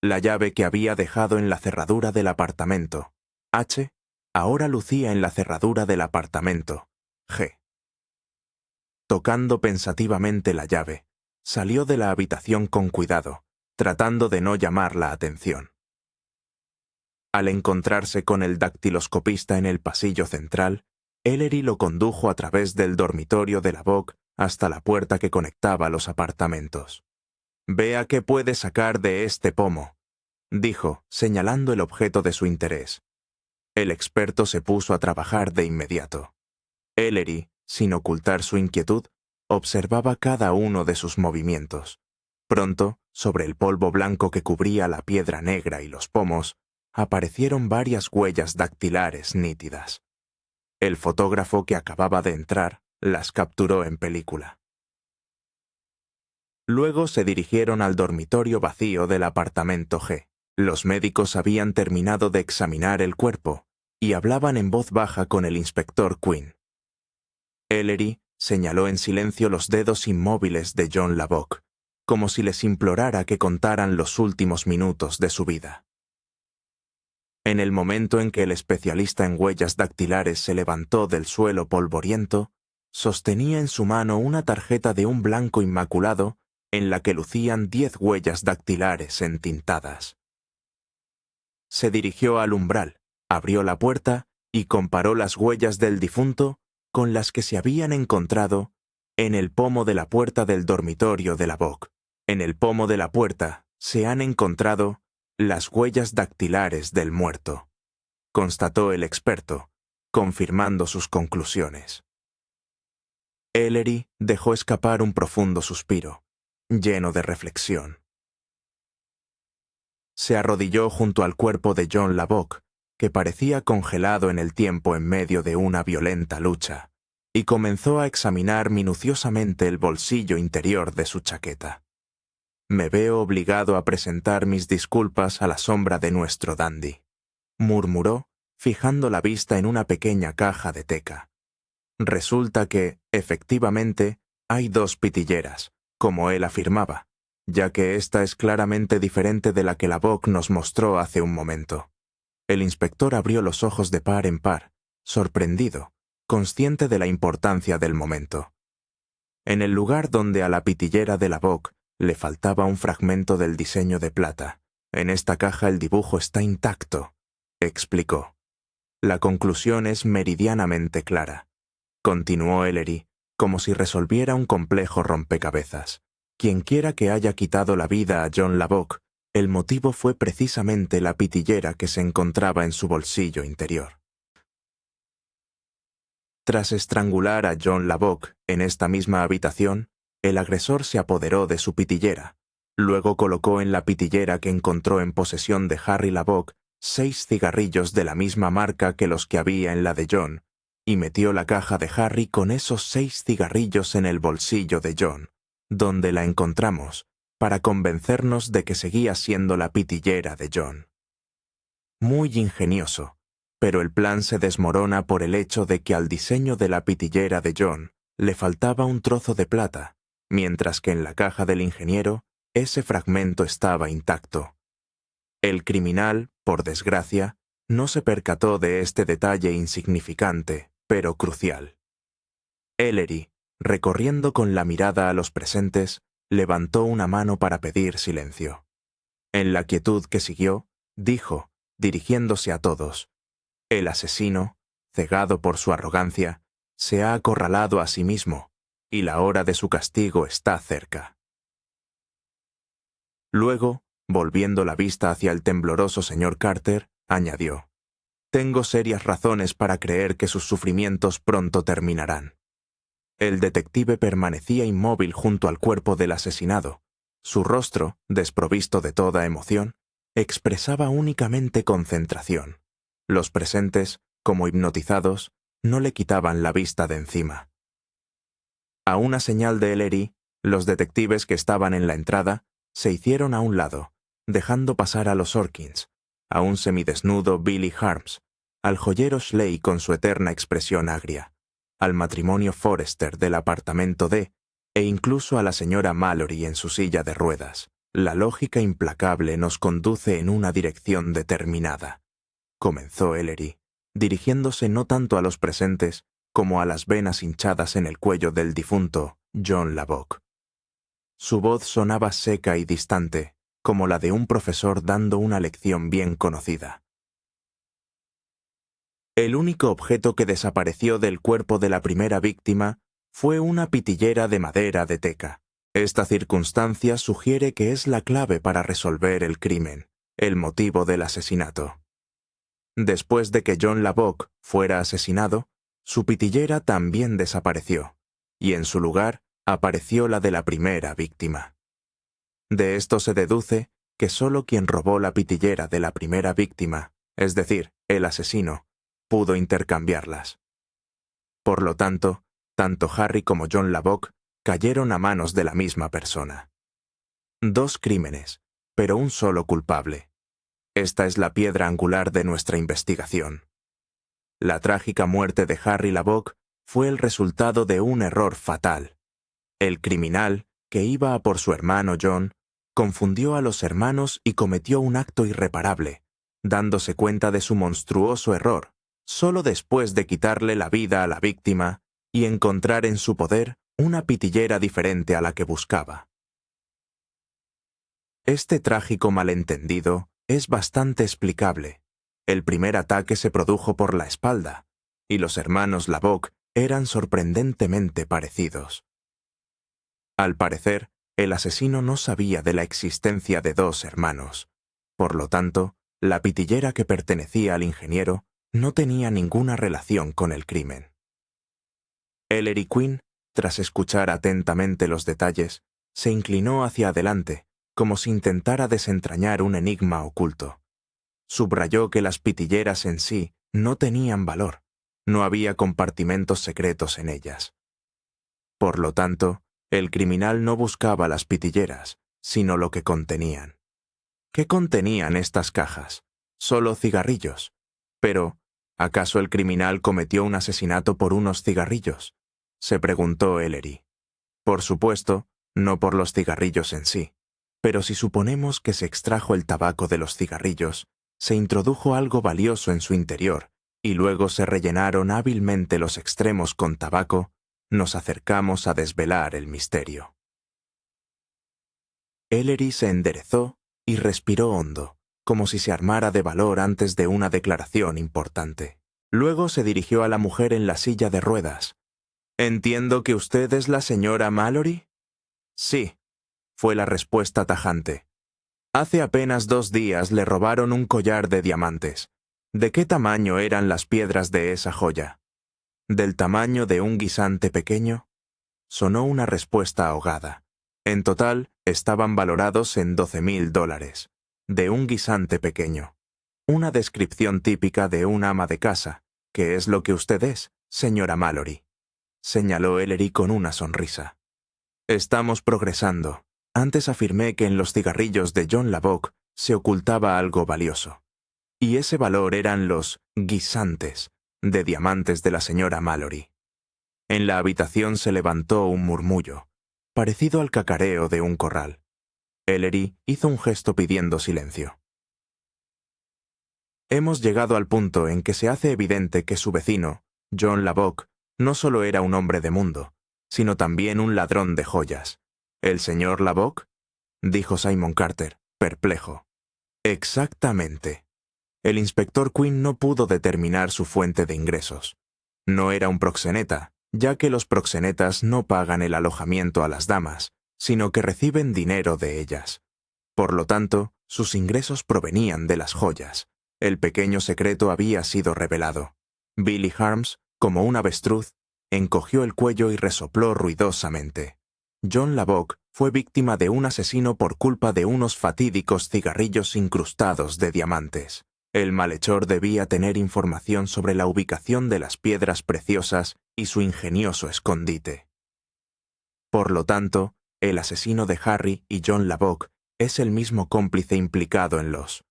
La llave que había dejado en la cerradura del apartamento H ahora lucía en la cerradura del apartamento G. Tocando pensativamente la llave, salió de la habitación con cuidado, tratando de no llamar la atención. Al encontrarse con el dactiloscopista en el pasillo central, Ellery lo condujo a través del dormitorio de Lubbock hasta la puerta que conectaba los apartamentos. «Vea qué puede sacar de este pomo», dijo, señalando el objeto de su interés. El experto se puso a trabajar de inmediato. Ellery, sin ocultar su inquietud, observaba cada uno de sus movimientos. Pronto, sobre el polvo blanco que cubría la piedra negra y los pomos, aparecieron varias huellas dactilares nítidas. El fotógrafo que acababa de entrar las capturó en película. Luego se dirigieron al dormitorio vacío del apartamento G. Los médicos habían terminado de examinar el cuerpo y hablaban en voz baja con el inspector Quinn. Ellery señaló en silencio los dedos inmóviles de John Lubbock, como si les implorara que contaran los últimos minutos de su vida. En el momento en que el especialista en huellas dactilares se levantó del suelo polvoriento, sostenía en su mano una tarjeta de un blanco inmaculado en la que lucían 10 huellas dactilares entintadas. Se dirigió al umbral, abrió la puerta y comparó las huellas del difunto con las que se habían encontrado en el pomo de la puerta del dormitorio de Lubbock. En el pomo de la puerta se han encontrado las huellas dactilares del muerto, constató el experto, confirmando sus conclusiones. Ellery dejó escapar un profundo suspiro, lleno de reflexión. Se arrodilló junto al cuerpo de John Lubbock, que parecía congelado en el tiempo en medio de una violenta lucha, y comenzó a examinar minuciosamente el bolsillo interior de su chaqueta. «Me veo obligado a presentar mis disculpas a la sombra de nuestro dandy», murmuró, fijando la vista en una pequeña caja de teca. Resulta que, efectivamente, hay 2 pitilleras, como él afirmaba, ya que esta es claramente diferente de la que Lubbock nos mostró hace un momento. El inspector abrió los ojos de par en par, sorprendido, consciente de la importancia del momento. En el lugar donde a la pitillera de Lubbock le faltaba un fragmento del diseño de plata, en esta caja el dibujo está intacto, explicó. La conclusión es meridianamente clara. Continuó Ellery, como si resolviera un complejo rompecabezas. Quienquiera que haya quitado la vida a John Lubbock, el motivo fue precisamente la pitillera que se encontraba en su bolsillo interior. Tras estrangular a John Lubbock en esta misma habitación, el agresor se apoderó de su pitillera. Luego colocó en la pitillera que encontró en posesión de Harry Lubbock 6 cigarrillos de la misma marca que los que había en la de John, y metió la caja de Harry con esos 6 cigarrillos en el bolsillo de John, donde la encontramos, para convencernos de que seguía siendo la pitillera de John. Muy ingenioso, pero el plan se desmorona por el hecho de que al diseño de la pitillera de John le faltaba un trozo de plata, mientras que en la caja del ingeniero ese fragmento estaba intacto. El criminal, por desgracia, no se percató de este detalle insignificante, pero crucial. Ellery, recorriendo con la mirada a los presentes, levantó una mano para pedir silencio. En la quietud que siguió, dijo, dirigiéndose a todos: «El asesino, cegado por su arrogancia, se ha acorralado a sí mismo, y la hora de su castigo está cerca». Luego, volviendo la vista hacia el tembloroso señor Carter, añadió: «Tengo serias razones para creer que sus sufrimientos pronto terminarán». El detective permanecía inmóvil junto al cuerpo del asesinado. Su rostro, desprovisto de toda emoción, expresaba únicamente concentración. Los presentes, como hipnotizados, no le quitaban la vista de encima. A una señal de Ellery, los detectives que estaban en la entrada se hicieron a un lado, dejando pasar a los Orkins, a un semidesnudo Billy Harms, al joyero Schley con su eterna expresión agria, al matrimonio Forrester del apartamento D, e incluso a la señora Mallory en su silla de ruedas. La lógica implacable nos conduce en una dirección determinada, comenzó Ellery, dirigiéndose no tanto a los presentes como a las venas hinchadas en el cuello del difunto John Lubbock. Su voz sonaba seca y distante, como la de un profesor dando una lección bien conocida. El único objeto que desapareció del cuerpo de la primera víctima fue una pitillera de madera de teca. Esta circunstancia sugiere que es la clave para resolver el crimen, el motivo del asesinato. Después de que John Lubbock fuera asesinado, su pitillera también desapareció, y en su lugar apareció la de la primera víctima. De esto se deduce que solo quien robó la pitillera de la primera víctima, es decir, el asesino, pudo intercambiarlas. Por lo tanto, tanto Harry como John Lubbock cayeron a manos de la misma persona. Dos crímenes, pero un solo culpable. Esta es la piedra angular de nuestra investigación. La trágica muerte de Harry Lubbock fue el resultado de un error fatal. El criminal, que iba a por su hermano John, confundió a los hermanos y cometió un acto irreparable, dándose cuenta de su monstruoso error, solo después de quitarle la vida a la víctima y encontrar en su poder una pitillera diferente a la que buscaba. Este trágico malentendido es bastante explicable. El primer ataque se produjo por la espalda, y los hermanos Lubbock eran sorprendentemente parecidos. Al parecer, el asesino no sabía de la existencia de dos hermanos. Por lo tanto, la pitillera que pertenecía al ingeniero no tenía ninguna relación con el crimen. Ellery Quinn, tras escuchar atentamente los detalles, se inclinó hacia adelante, como si intentara desentrañar un enigma oculto. Subrayó que las pitilleras en sí no tenían valor, no había compartimentos secretos en ellas. Por lo tanto, el criminal no buscaba las pitilleras, sino lo que contenían. ¿Qué contenían estas cajas? Solo cigarrillos. Pero, ¿acaso el criminal cometió un asesinato por unos cigarrillos?, se preguntó Ellery. Por supuesto, no por los cigarrillos en sí. Pero si suponemos que se extrajo el tabaco de los cigarrillos, se introdujo algo valioso en su interior, y luego se rellenaron hábilmente los extremos con tabaco, nos acercamos a desvelar el misterio. Ellery se enderezó y respiró hondo, como si se armara de valor antes de una declaración importante. Luego se dirigió a la mujer en la silla de ruedas. «¿Entiendo que usted es la señora Mallory?» «Sí», fue la respuesta tajante. «Hace apenas 2 días le robaron un collar de diamantes. ¿De qué tamaño eran las piedras de esa joya? ¿Del tamaño de un guisante pequeño?» Sonó una respuesta ahogada. En total, estaban valorados en $12,000, de un guisante pequeño. Una descripción típica de un ama de casa, que es lo que usted es, señora Mallory, señaló Ellery con una sonrisa. Estamos progresando. Antes afirmé que en los cigarrillos de John Lubbock se ocultaba algo valioso. Y ese valor eran los guisantes de diamantes de la señora Mallory. En la habitación se levantó un murmullo, parecido al cacareo de un corral. Ellery hizo un gesto pidiendo silencio. Hemos llegado al punto en que se hace evidente que su vecino, John Lubbock, no solo era un hombre de mundo, sino también un ladrón de joyas. ¿El señor Lubbock?, dijo Simon Carter, perplejo. Exactamente. El inspector Quinn no pudo determinar su fuente de ingresos. No era un proxeneta, ya que los proxenetas no pagan el alojamiento a las damas, sino que reciben dinero de ellas. Por lo tanto, sus ingresos provenían de las joyas. El pequeño secreto había sido revelado. Billy Harms, como un avestruz, encogió el cuello y resopló ruidosamente. John Lubbock fue víctima de un asesino por culpa de unos fatídicos cigarrillos incrustados de diamantes. El malhechor debía tener información sobre la ubicación de las piedras preciosas y su ingenioso escondite. Por lo tanto, el asesino de Harry y John Lubbock es el mismo cómplice implicado en los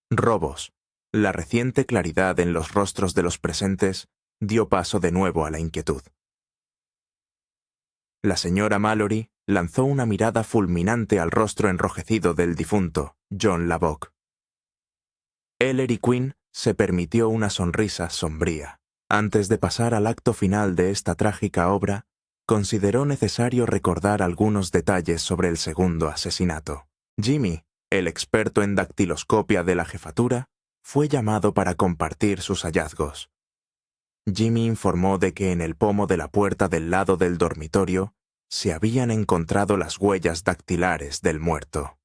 robos. La reciente claridad en los rostros de los presentes dio paso de nuevo a la inquietud. La señora Mallory lanzó una mirada fulminante al rostro enrojecido del difunto, John Lubbock. Ellery Quinn se permitió una sonrisa sombría. Antes de pasar al acto final de esta trágica obra, consideró necesario recordar algunos detalles sobre el segundo asesinato. Jimmy, el experto en dactiloscopia de la jefatura, fue llamado para compartir sus hallazgos. Jimmy informó de que en el pomo de la puerta del lado del dormitorio se habían encontrado las huellas dactilares del muerto.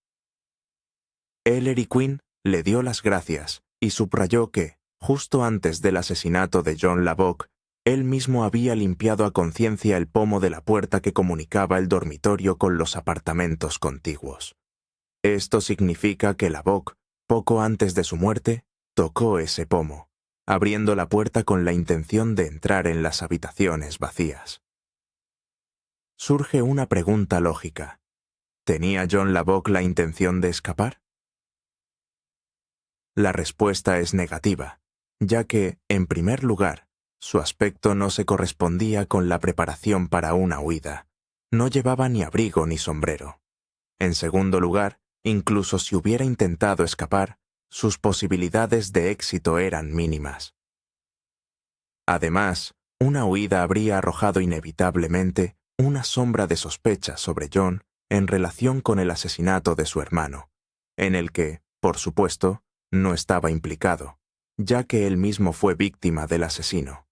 Ellery Quinn le dio las gracias y subrayó que, justo antes del asesinato de John Lubbock, él mismo había limpiado a conciencia el pomo de la puerta que comunicaba el dormitorio con los apartamentos contiguos. Esto significa que Lubbock, poco antes de su muerte, tocó ese pomo, abriendo la puerta con la intención de entrar en las habitaciones vacías. Surge una pregunta lógica. ¿Tenía John Lubbock la intención de escapar? La respuesta es negativa, ya que, en primer lugar, su aspecto no se correspondía con la preparación para una huida. No llevaba ni abrigo ni sombrero. En segundo lugar, incluso si hubiera intentado escapar, sus posibilidades de éxito eran mínimas. Además, una huida habría arrojado inevitablemente una sombra de sospecha sobre John en relación con el asesinato de su hermano, en el que, por supuesto, no estaba implicado, ya que él mismo fue víctima del asesino.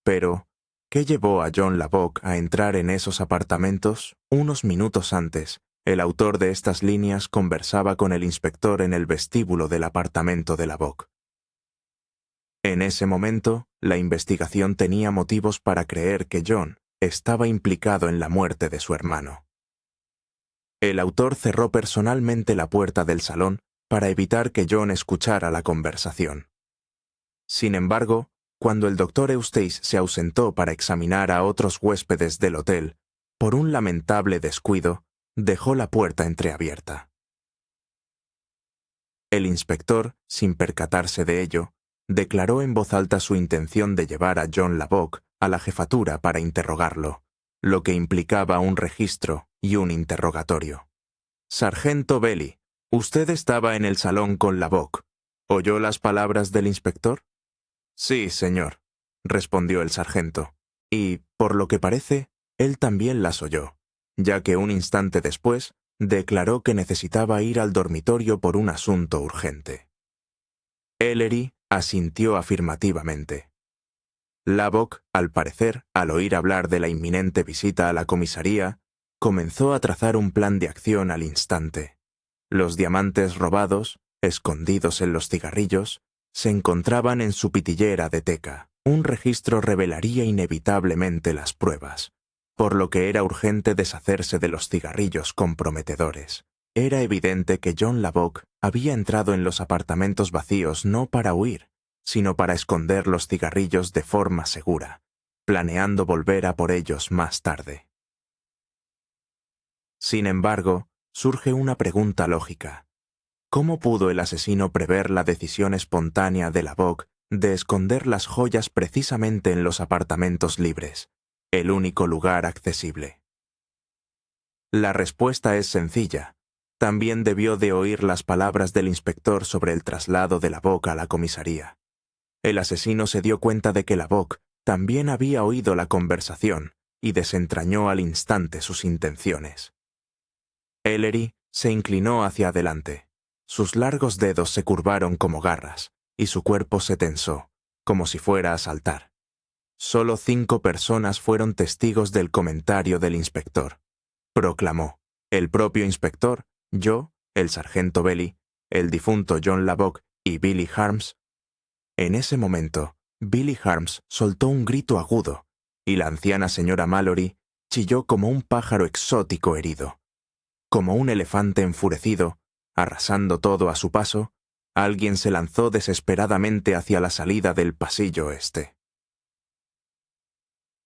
Pero, ¿qué llevó a John Lubbock a entrar en esos apartamentos? Unos minutos antes, el autor de estas líneas conversaba con el inspector en el vestíbulo del apartamento de Lubbock. En ese momento, la investigación tenía motivos para creer que John estaba implicado en la muerte de su hermano. El autor cerró personalmente la puerta del salón para evitar que John escuchara la conversación. Sin embargo, cuando el doctor Eustace se ausentó para examinar a otros huéspedes del hotel, por un lamentable descuido, dejó la puerta entreabierta. El inspector, sin percatarse de ello, declaró en voz alta su intención de llevar a John Lubbock a la jefatura para interrogarlo, lo que implicaba un registro y un interrogatorio. «Sargento Belly, usted estaba en el salón con Lubbock. ¿Oyó las palabras del inspector?» «Sí, señor», respondió el sargento, y, por lo que parece, él también las oyó, ya que un instante después declaró que necesitaba ir al dormitorio por un asunto urgente. Ellery asintió afirmativamente. Lubbock, al parecer, al oír hablar de la inminente visita a la comisaría, comenzó a trazar un plan de acción al instante. Los diamantes robados, escondidos en los cigarrillos, se encontraban en su pitillera de teca. Un registro revelaría inevitablemente las pruebas, por lo que era urgente deshacerse de los cigarrillos comprometedores. Era evidente que John Lubbock había entrado en los apartamentos vacíos no para huir, sino para esconder los cigarrillos de forma segura, planeando volver a por ellos más tarde. Sin embargo, surge una pregunta lógica. ¿Cómo pudo el asesino prever la decisión espontánea de Lubbock de esconder las joyas precisamente en los apartamentos libres, el único lugar accesible? La respuesta es sencilla. También debió de oír las palabras del inspector sobre el traslado de Lubbock a la comisaría. El asesino se dio cuenta de que Lubbock también había oído la conversación y desentrañó al instante sus intenciones. Ellery se inclinó hacia adelante. Sus largos dedos se curvaron como garras y su cuerpo se tensó, como si fuera a saltar. Solo 5 personas fueron testigos del comentario del inspector. Proclamó: el propio inspector, yo, el sargento Belly, el difunto John Lubbock y Billy Harms. En ese momento, Billy Harms soltó un grito agudo, y la anciana señora Mallory chilló como un pájaro exótico herido. Como un elefante enfurecido, arrasando todo a su paso, alguien se lanzó desesperadamente hacia la salida del pasillo este.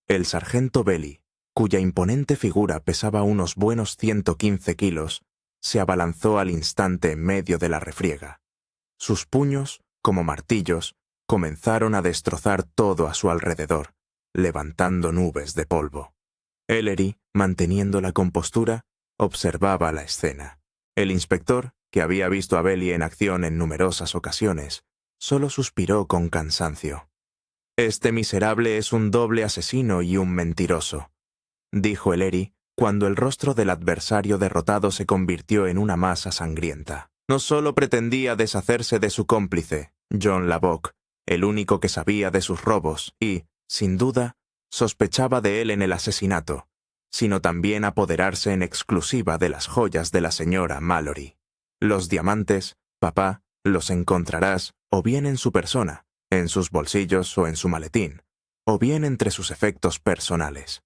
El sargento Belly, cuya imponente figura pesaba unos buenos 115 kilos, se abalanzó al instante en medio de la refriega. Sus puños, como martillos, comenzaron a destrozar todo a su alrededor, levantando nubes de polvo. Ellery, manteniendo la compostura, observaba la escena. El inspector, que había visto a Belly en acción en numerosas ocasiones, solo suspiró con cansancio. «Este miserable es un doble asesino y un mentiroso», dijo Ellery, cuando el rostro del adversario derrotado se convirtió en una masa sangrienta. No solo pretendía deshacerse de su cómplice, John Lubbock, el único que sabía de sus robos y, sin duda, sospechaba de él en el asesinato, sino también apoderarse en exclusiva de las joyas de la señora Mallory. Los diamantes, papá, los encontrarás o bien en su persona, en sus bolsillos o en su maletín, o bien entre sus efectos personales.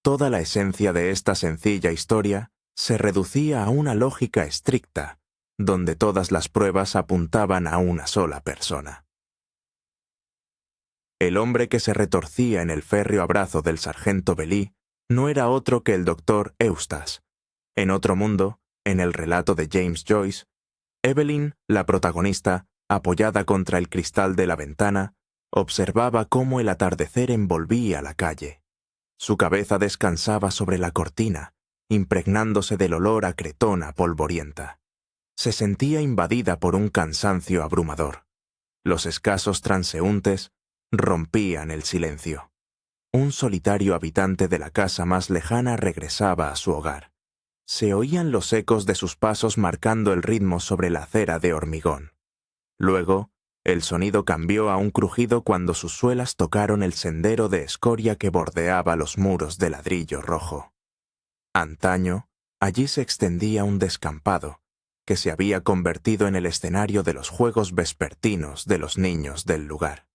Toda la esencia de esta sencilla historia se reducía a una lógica estricta, donde todas las pruebas apuntaban a una sola persona. El hombre que se retorcía en el férreo abrazo del sargento Belly no era otro que el doctor Eustace. En otro mundo, en el relato de James Joyce, Evelyn, la protagonista, apoyada contra el cristal de la ventana, observaba cómo el atardecer envolvía la calle. Su cabeza descansaba sobre la cortina, impregnándose del olor a cretona polvorienta. Se sentía invadida por un cansancio abrumador. Los escasos transeúntes rompían el silencio. Un solitario habitante de la casa más lejana regresaba a su hogar. Se oían los ecos de sus pasos marcando el ritmo sobre la acera de hormigón. Luego, el sonido cambió a un crujido cuando sus suelas tocaron el sendero de escoria que bordeaba los muros de ladrillo rojo. Antaño, allí se extendía un descampado, que se había convertido en el escenario de los juegos vespertinos de los niños del lugar.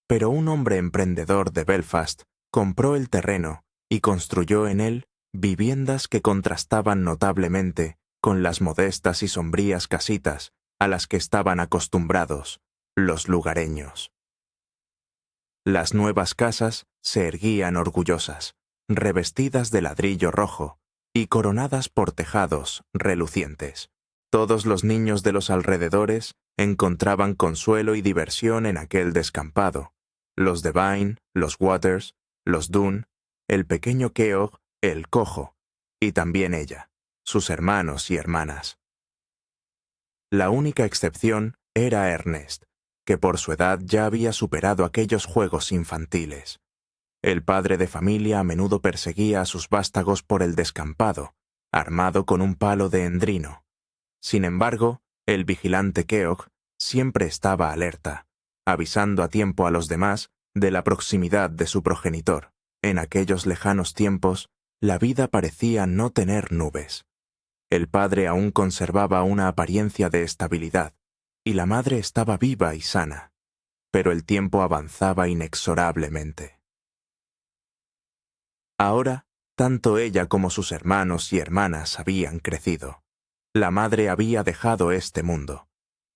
Pero un hombre emprendedor de Belfast compró el terreno y construyó en él viviendas que contrastaban notablemente con las modestas y sombrías casitas a las que estaban acostumbrados los lugareños. Las nuevas casas se erguían orgullosas, revestidas de ladrillo rojo y coronadas por tejados relucientes. Todos los niños de los alrededores encontraban consuelo y diversión en aquel descampado. Los Devine, los Waters, los Dunn, el pequeño Keogh, el cojo, y también ella, sus hermanos y hermanas. La única excepción era Ernest, que por su edad ya había superado aquellos juegos infantiles. El padre de familia a menudo perseguía a sus vástagos por el descampado, armado con un palo de endrino. Sin embargo, el vigilante Keogh siempre estaba alerta, avisando a tiempo a los demás de la proximidad de su progenitor. En aquellos lejanos tiempos, la vida parecía no tener nubes. El padre aún conservaba una apariencia de estabilidad, y la madre estaba viva y sana, pero el tiempo avanzaba inexorablemente. Ahora, tanto ella como sus hermanos y hermanas habían crecido. La madre había dejado este mundo.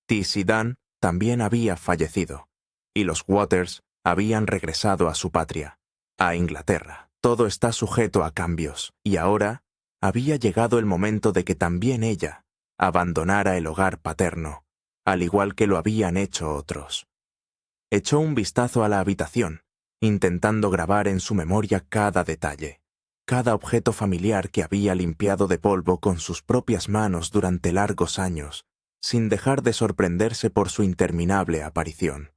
Tis y Dan también había fallecido, y los Waters habían regresado a su patria, a Inglaterra. Todo está sujeto a cambios, y ahora había llegado el momento de que también ella abandonara el hogar paterno, al igual que lo habían hecho otros. Echó un vistazo a la habitación, intentando grabar en su memoria cada detalle, cada objeto familiar que había limpiado de polvo con sus propias manos durante largos años, sin dejar de sorprenderse por su interminable aparición.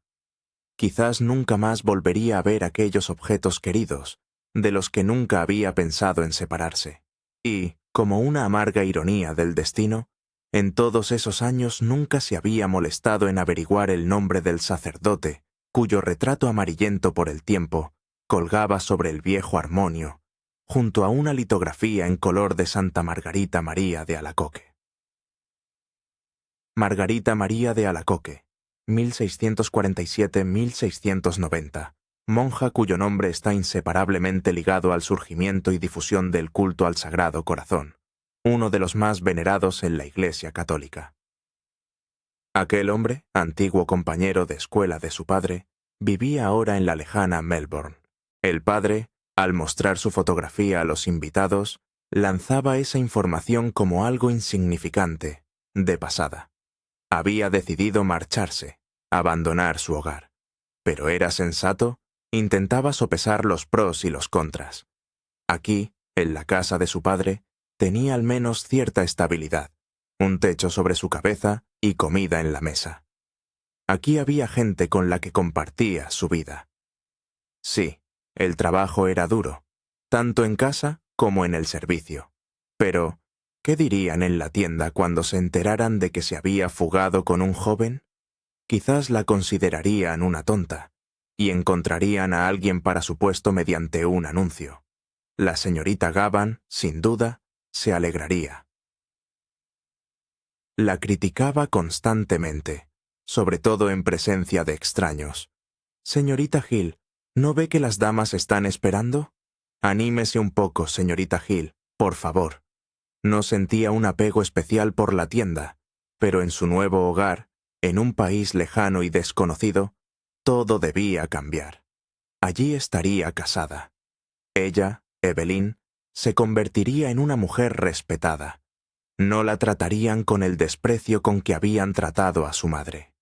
Quizás nunca más volvería a ver aquellos objetos queridos, de los que nunca había pensado en separarse. Y, como una amarga ironía del destino, en todos esos años nunca se había molestado en averiguar el nombre del sacerdote, cuyo retrato amarillento por el tiempo colgaba sobre el viejo armonio, junto a una litografía en color de Santa Margarita María de Alacoque. Margarita María de Alacoque, 1647-1690, monja cuyo nombre está inseparablemente ligado al surgimiento y difusión del culto al Sagrado Corazón, uno de los más venerados en la Iglesia católica. Aquel hombre, antiguo compañero de escuela de su padre, vivía ahora en la lejana Melbourne. El padre, al mostrar su fotografía a los invitados, lanzaba esa información como algo insignificante, de pasada. Había decidido marcharse, abandonar su hogar. Pero era sensato, intentaba sopesar los pros y los contras. Aquí, en la casa de su padre, tenía al menos cierta estabilidad, un techo sobre su cabeza y comida en la mesa. Aquí había gente con la que compartía su vida. Sí, el trabajo era duro, tanto en casa como en el servicio. Pero, ¿qué dirían en la tienda cuando se enteraran de que se había fugado con un joven? Quizás la considerarían una tonta, y encontrarían a alguien para su puesto mediante un anuncio. La señorita Gavan, sin duda, se alegraría. La criticaba constantemente, sobre todo en presencia de extraños. «Señorita Hill, ¿no ve que las damas están esperando? Anímese un poco, señorita Hill, por favor». No sentía un apego especial por la tienda, pero en su nuevo hogar, en un país lejano y desconocido, todo debía cambiar. Allí estaría casada. Ella, Evelyn, se convertiría en una mujer respetada. No la tratarían con el desprecio con que habían tratado a su madre.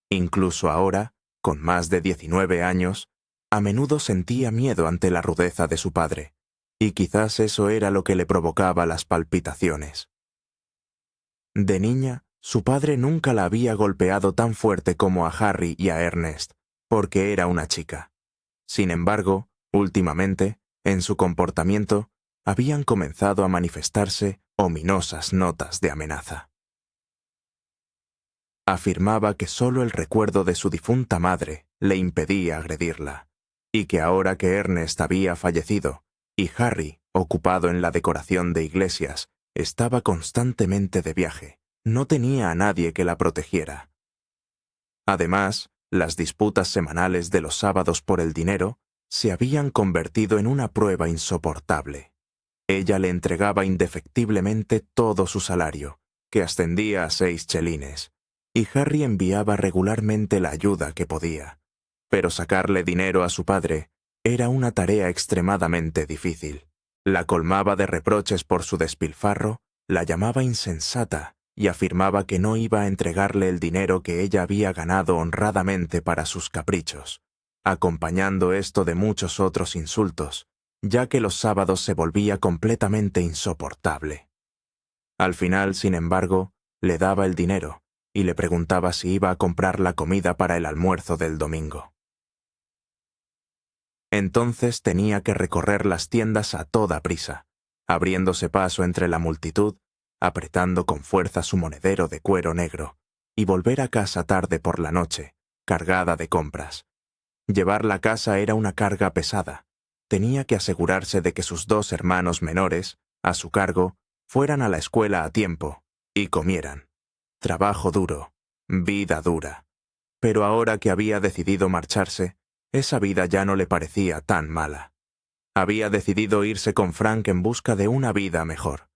Incluso ahora, con más de 19 años, a menudo sentía miedo ante la rudeza de su padre, y quizás eso era lo que le provocaba las palpitaciones. De niña, su padre nunca la había golpeado tan fuerte como a Harry y a Ernest, porque era una chica. Sin embargo, últimamente, en su comportamiento, habían comenzado a manifestarse ominosas notas de amenaza. Afirmaba que solo el recuerdo de su difunta madre le impedía agredirla, y que ahora que Ernest había fallecido y Harry, ocupado en la decoración de iglesias, estaba constantemente de viaje, no tenía a nadie que la protegiera. Además, las disputas semanales de los sábados por el dinero se habían convertido en una prueba insoportable. Ella le entregaba indefectiblemente todo su salario, que ascendía a 6 chelines, y Harry enviaba regularmente la ayuda que podía. Pero sacarle dinero a su padre era una tarea extremadamente difícil. La colmaba de reproches por su despilfarro, la llamaba insensata y afirmaba que no iba a entregarle el dinero que ella había ganado honradamente para sus caprichos, acompañando esto de muchos otros insultos, ya que los sábados se volvía completamente insoportable. Al final, sin embargo, le daba el dinero y le preguntaba si iba a comprar la comida para el almuerzo del domingo. Entonces tenía que recorrer las tiendas a toda prisa, abriéndose paso entre la multitud, apretando con fuerza su monedero de cuero negro, y volver a casa tarde por la noche, cargada de compras. Llevar la casa era una carga pesada. Tenía que asegurarse de que sus 2 hermanos menores, a su cargo, fueran a la escuela a tiempo y comieran. Trabajo duro, vida dura. Pero ahora que había decidido marcharse, esa vida ya no le parecía tan mala. Había decidido irse con Frank en busca de una vida mejor.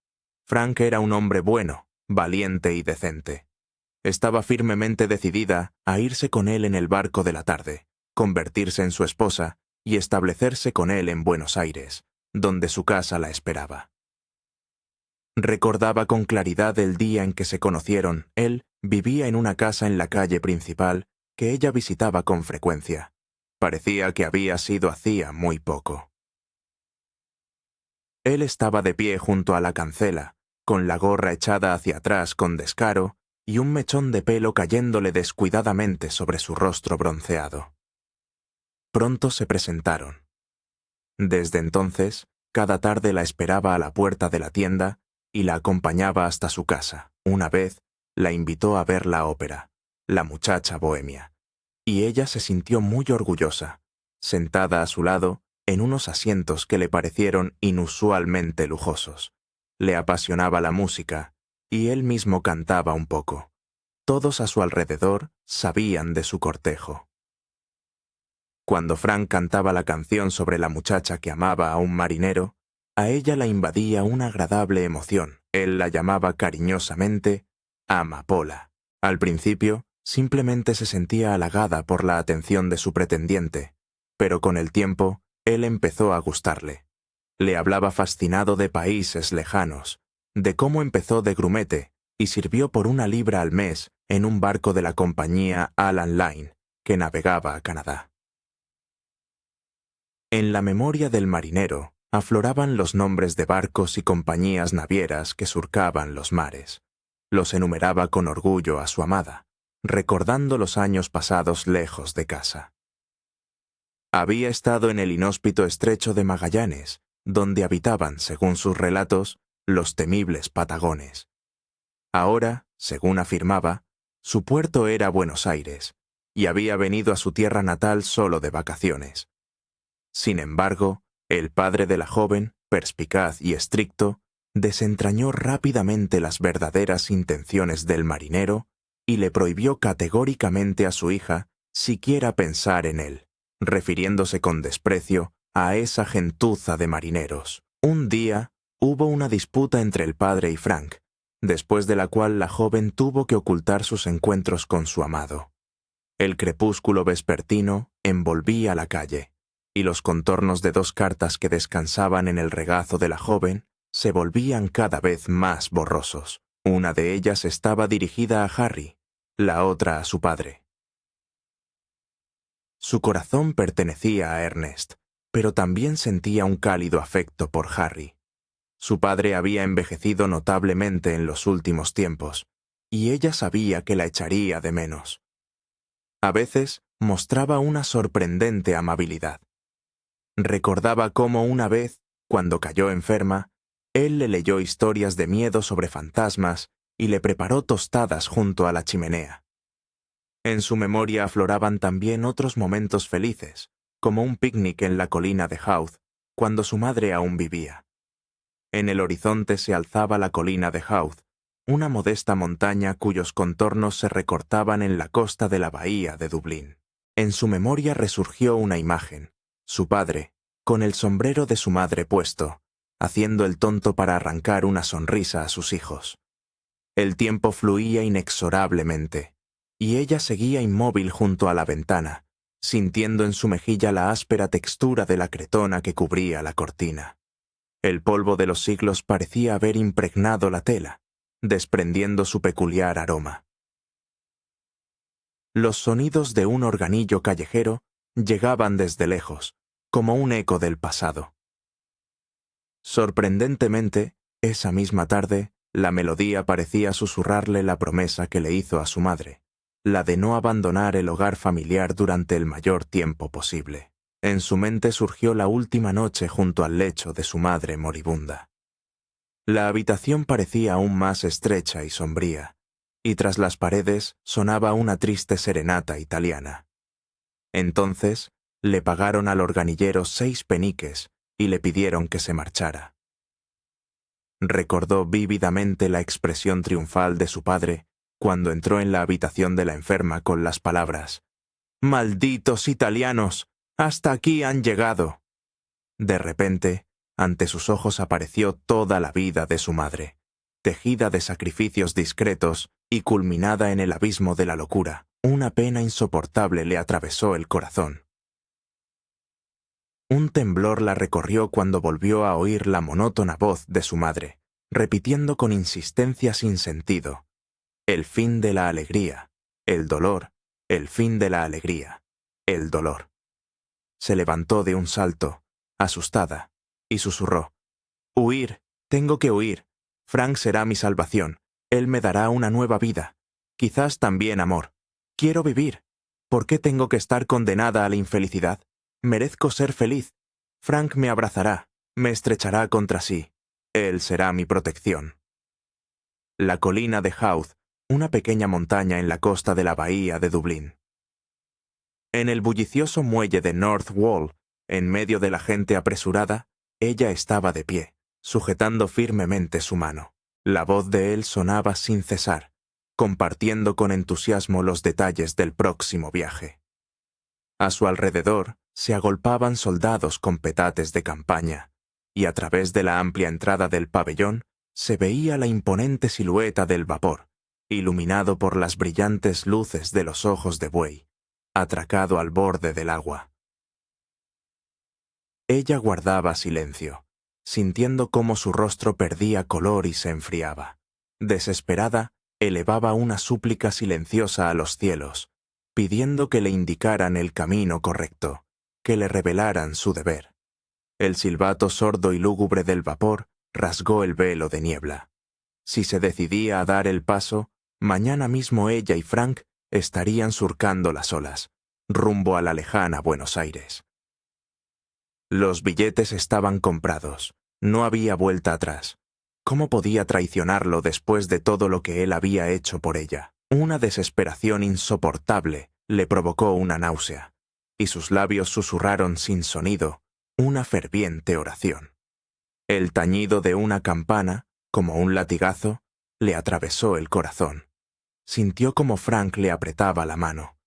Frank era un hombre bueno, valiente y decente. Estaba firmemente decidida a irse con él en el barco de la tarde, convertirse en su esposa y establecerse con él en Buenos Aires, donde su casa la esperaba. Recordaba con claridad el día en que se conocieron. Él vivía en una casa en la calle principal que ella visitaba con frecuencia. Parecía que había sido hacía muy poco. Él estaba de pie junto a la cancela, con la gorra echada hacia atrás con descaro y un mechón de pelo cayéndole descuidadamente sobre su rostro bronceado. Pronto se presentaron. Desde entonces, cada tarde la esperaba a la puerta de la tienda y la acompañaba hasta su casa. Una vez, la invitó a ver la ópera, La muchacha bohemia, y ella se sintió muy orgullosa, sentada a su lado en unos asientos que le parecieron inusualmente lujosos. Le apasionaba la música, y él mismo cantaba un poco. Todos a su alrededor sabían de su cortejo. Cuando Frank cantaba la canción sobre la muchacha que amaba a un marinero, a ella la invadía una agradable emoción, Él la llamaba cariñosamente Amapola. Al principio, simplemente se sentía halagada por la atención de su pretendiente, pero con el tiempo, él empezó a gustarle. Le hablaba fascinado de países lejanos, de cómo empezó de grumete y sirvió por 1 libra al mes en un barco de la compañía Alan Line, que navegaba a Canadá. En la memoria del marinero afloraban los nombres de barcos y compañías navieras que surcaban los mares. Los enumeraba con orgullo a su amada, recordando los años pasados lejos de casa. Había estado en el inhóspito estrecho de Magallanes, donde habitaban, según sus relatos, los temibles patagones. Ahora, según afirmaba, su puerto era Buenos Aires, y había venido a su tierra natal solo de vacaciones. Sin embargo, el padre de la joven, perspicaz y estricto, desentrañó rápidamente las verdaderas intenciones del marinero y le prohibió categóricamente a su hija siquiera pensar en él, refiriéndose con desprecio a esa gentuza de marineros. Un día hubo una disputa entre el padre y Frank, después de la cual la joven tuvo que ocultar sus encuentros con su amado. El crepúsculo vespertino envolvía la calle, y los contornos de 2 cartas que descansaban en el regazo de la joven se volvían cada vez más borrosos. Una de ellas estaba dirigida a Harry, la otra a su padre. Su corazón pertenecía a Ernest, pero también sentía un cálido afecto por Harry. Su padre había envejecido notablemente en los últimos tiempos, y ella sabía que la echaría de menos. A veces mostraba una sorprendente amabilidad. Recordaba cómo una vez, cuando cayó enferma, él le leyó historias de miedo sobre fantasmas y le preparó tostadas junto a la chimenea. En su memoria afloraban también otros momentos felices, como un picnic en la colina de Howth, cuando su madre aún vivía. En el horizonte se alzaba la colina de Howth, una modesta montaña cuyos contornos se recortaban en la costa de la bahía de Dublín. En su memoria resurgió una imagen, su padre, con el sombrero de su madre puesto, haciendo el tonto para arrancar una sonrisa a sus hijos. El tiempo fluía inexorablemente, y ella seguía inmóvil junto a la ventana, sintiendo en su mejilla la áspera textura de la cretona que cubría la cortina. El polvo de los siglos parecía haber impregnado la tela, desprendiendo su peculiar aroma. Los sonidos de un organillo callejero llegaban desde lejos, como un eco del pasado. Sorprendentemente, esa misma tarde, la melodía parecía susurrarle la promesa que le hizo a su madre, la de no abandonar el hogar familiar durante el mayor tiempo posible. En su mente surgió la última noche junto al lecho de su madre moribunda. La habitación parecía aún más estrecha y sombría, y tras las paredes sonaba una triste serenata italiana. Entonces, le pagaron al organillero 6 peniques y le pidieron que se marchara. Recordó vívidamente la expresión triunfal de su padre cuando entró en la habitación de la enferma con las palabras: «¡Malditos italianos! ¡Hasta aquí han llegado!». De repente, ante sus ojos apareció toda la vida de su madre, tejida de sacrificios discretos y culminada en el abismo de la locura. Una pena insoportable le atravesó el corazón. Un temblor la recorrió cuando volvió a oír la monótona voz de su madre, repitiendo con insistencia sin sentido: «El fin de la alegría, el dolor, el fin de la alegría, el dolor». Se levantó de un salto, asustada, y susurró: «Huir, tengo que huir. Frank será mi salvación. Él me dará una nueva vida. Quizás también amor. Quiero vivir. ¿Por qué tengo que estar condenada a la infelicidad? Merezco ser feliz. Frank me abrazará, me estrechará contra sí. Él será mi protección». La colina de Howth, una pequeña montaña en la costa de la bahía de Dublín. En el bullicioso muelle de North Wall, en medio de la gente apresurada, ella estaba de pie, sujetando firmemente su mano. La voz de él sonaba sin cesar, compartiendo con entusiasmo los detalles del próximo viaje. A su alrededor se agolpaban soldados con petates de campaña, y a través de la amplia entrada del pabellón se veía la imponente silueta del vapor, iluminado por las brillantes luces de los ojos de buey, atracado al borde del agua. Ella guardaba silencio, sintiendo cómo su rostro perdía color y se enfriaba. Desesperada, elevaba una súplica silenciosa a los cielos, pidiendo que le indicaran el camino correcto, que le revelaran su deber. El silbato sordo y lúgubre del vapor rasgó el velo de niebla. Si se decidía a dar el paso, mañana mismo ella y Frank estarían surcando las olas, rumbo a la lejana Buenos Aires. Los billetes estaban comprados, no había vuelta atrás. ¿Cómo podía traicionarlo después de todo lo que él había hecho por ella? Una desesperación insoportable le provocó una náusea, y sus labios susurraron sin sonido una ferviente oración. El tañido de una campana, como un latigazo, le atravesó el corazón. Sintió como Frank le apretaba la mano.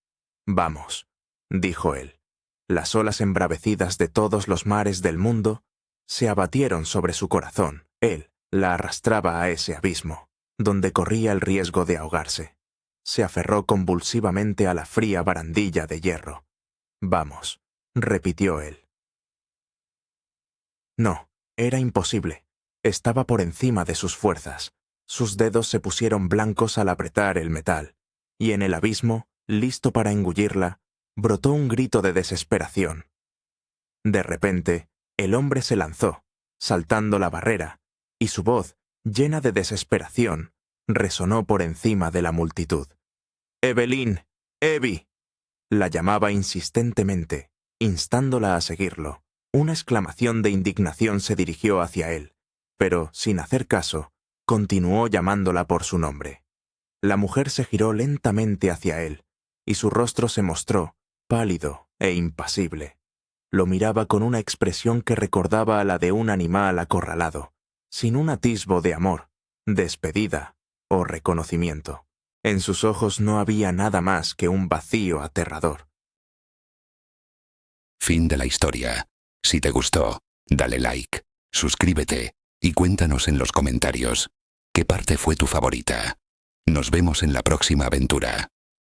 «Vamos», dijo él. Las olas embravecidas de todos los mares del mundo se abatieron sobre su corazón. Él la arrastraba a ese abismo, donde corría el riesgo de ahogarse. Se aferró convulsivamente a la fría barandilla de hierro. «Vamos», repitió él. No, era imposible. Estaba por encima de sus fuerzas. Sus dedos se pusieron blancos al apretar el metal, y en el abismo, listo para engullirla, brotó un grito de desesperación. De repente, el hombre se lanzó, saltando la barrera, y su voz, llena de desesperación, resonó por encima de la multitud. «Evelyn, Evie», la llamaba insistentemente, instándola a seguirlo. Una exclamación de indignación se dirigió hacia él, pero, sin hacer caso, continuó llamándola por su nombre. La mujer se giró lentamente hacia él, y su rostro se mostró, pálido e impasible. Lo miraba con una expresión que recordaba a la de un animal acorralado, sin un atisbo de amor, despedida o reconocimiento. En sus ojos no había nada más que un vacío aterrador. Fin de la historia. Si te gustó, dale like, suscríbete y cuéntanos en los comentarios qué parte fue tu favorita. Nos vemos en la próxima aventura.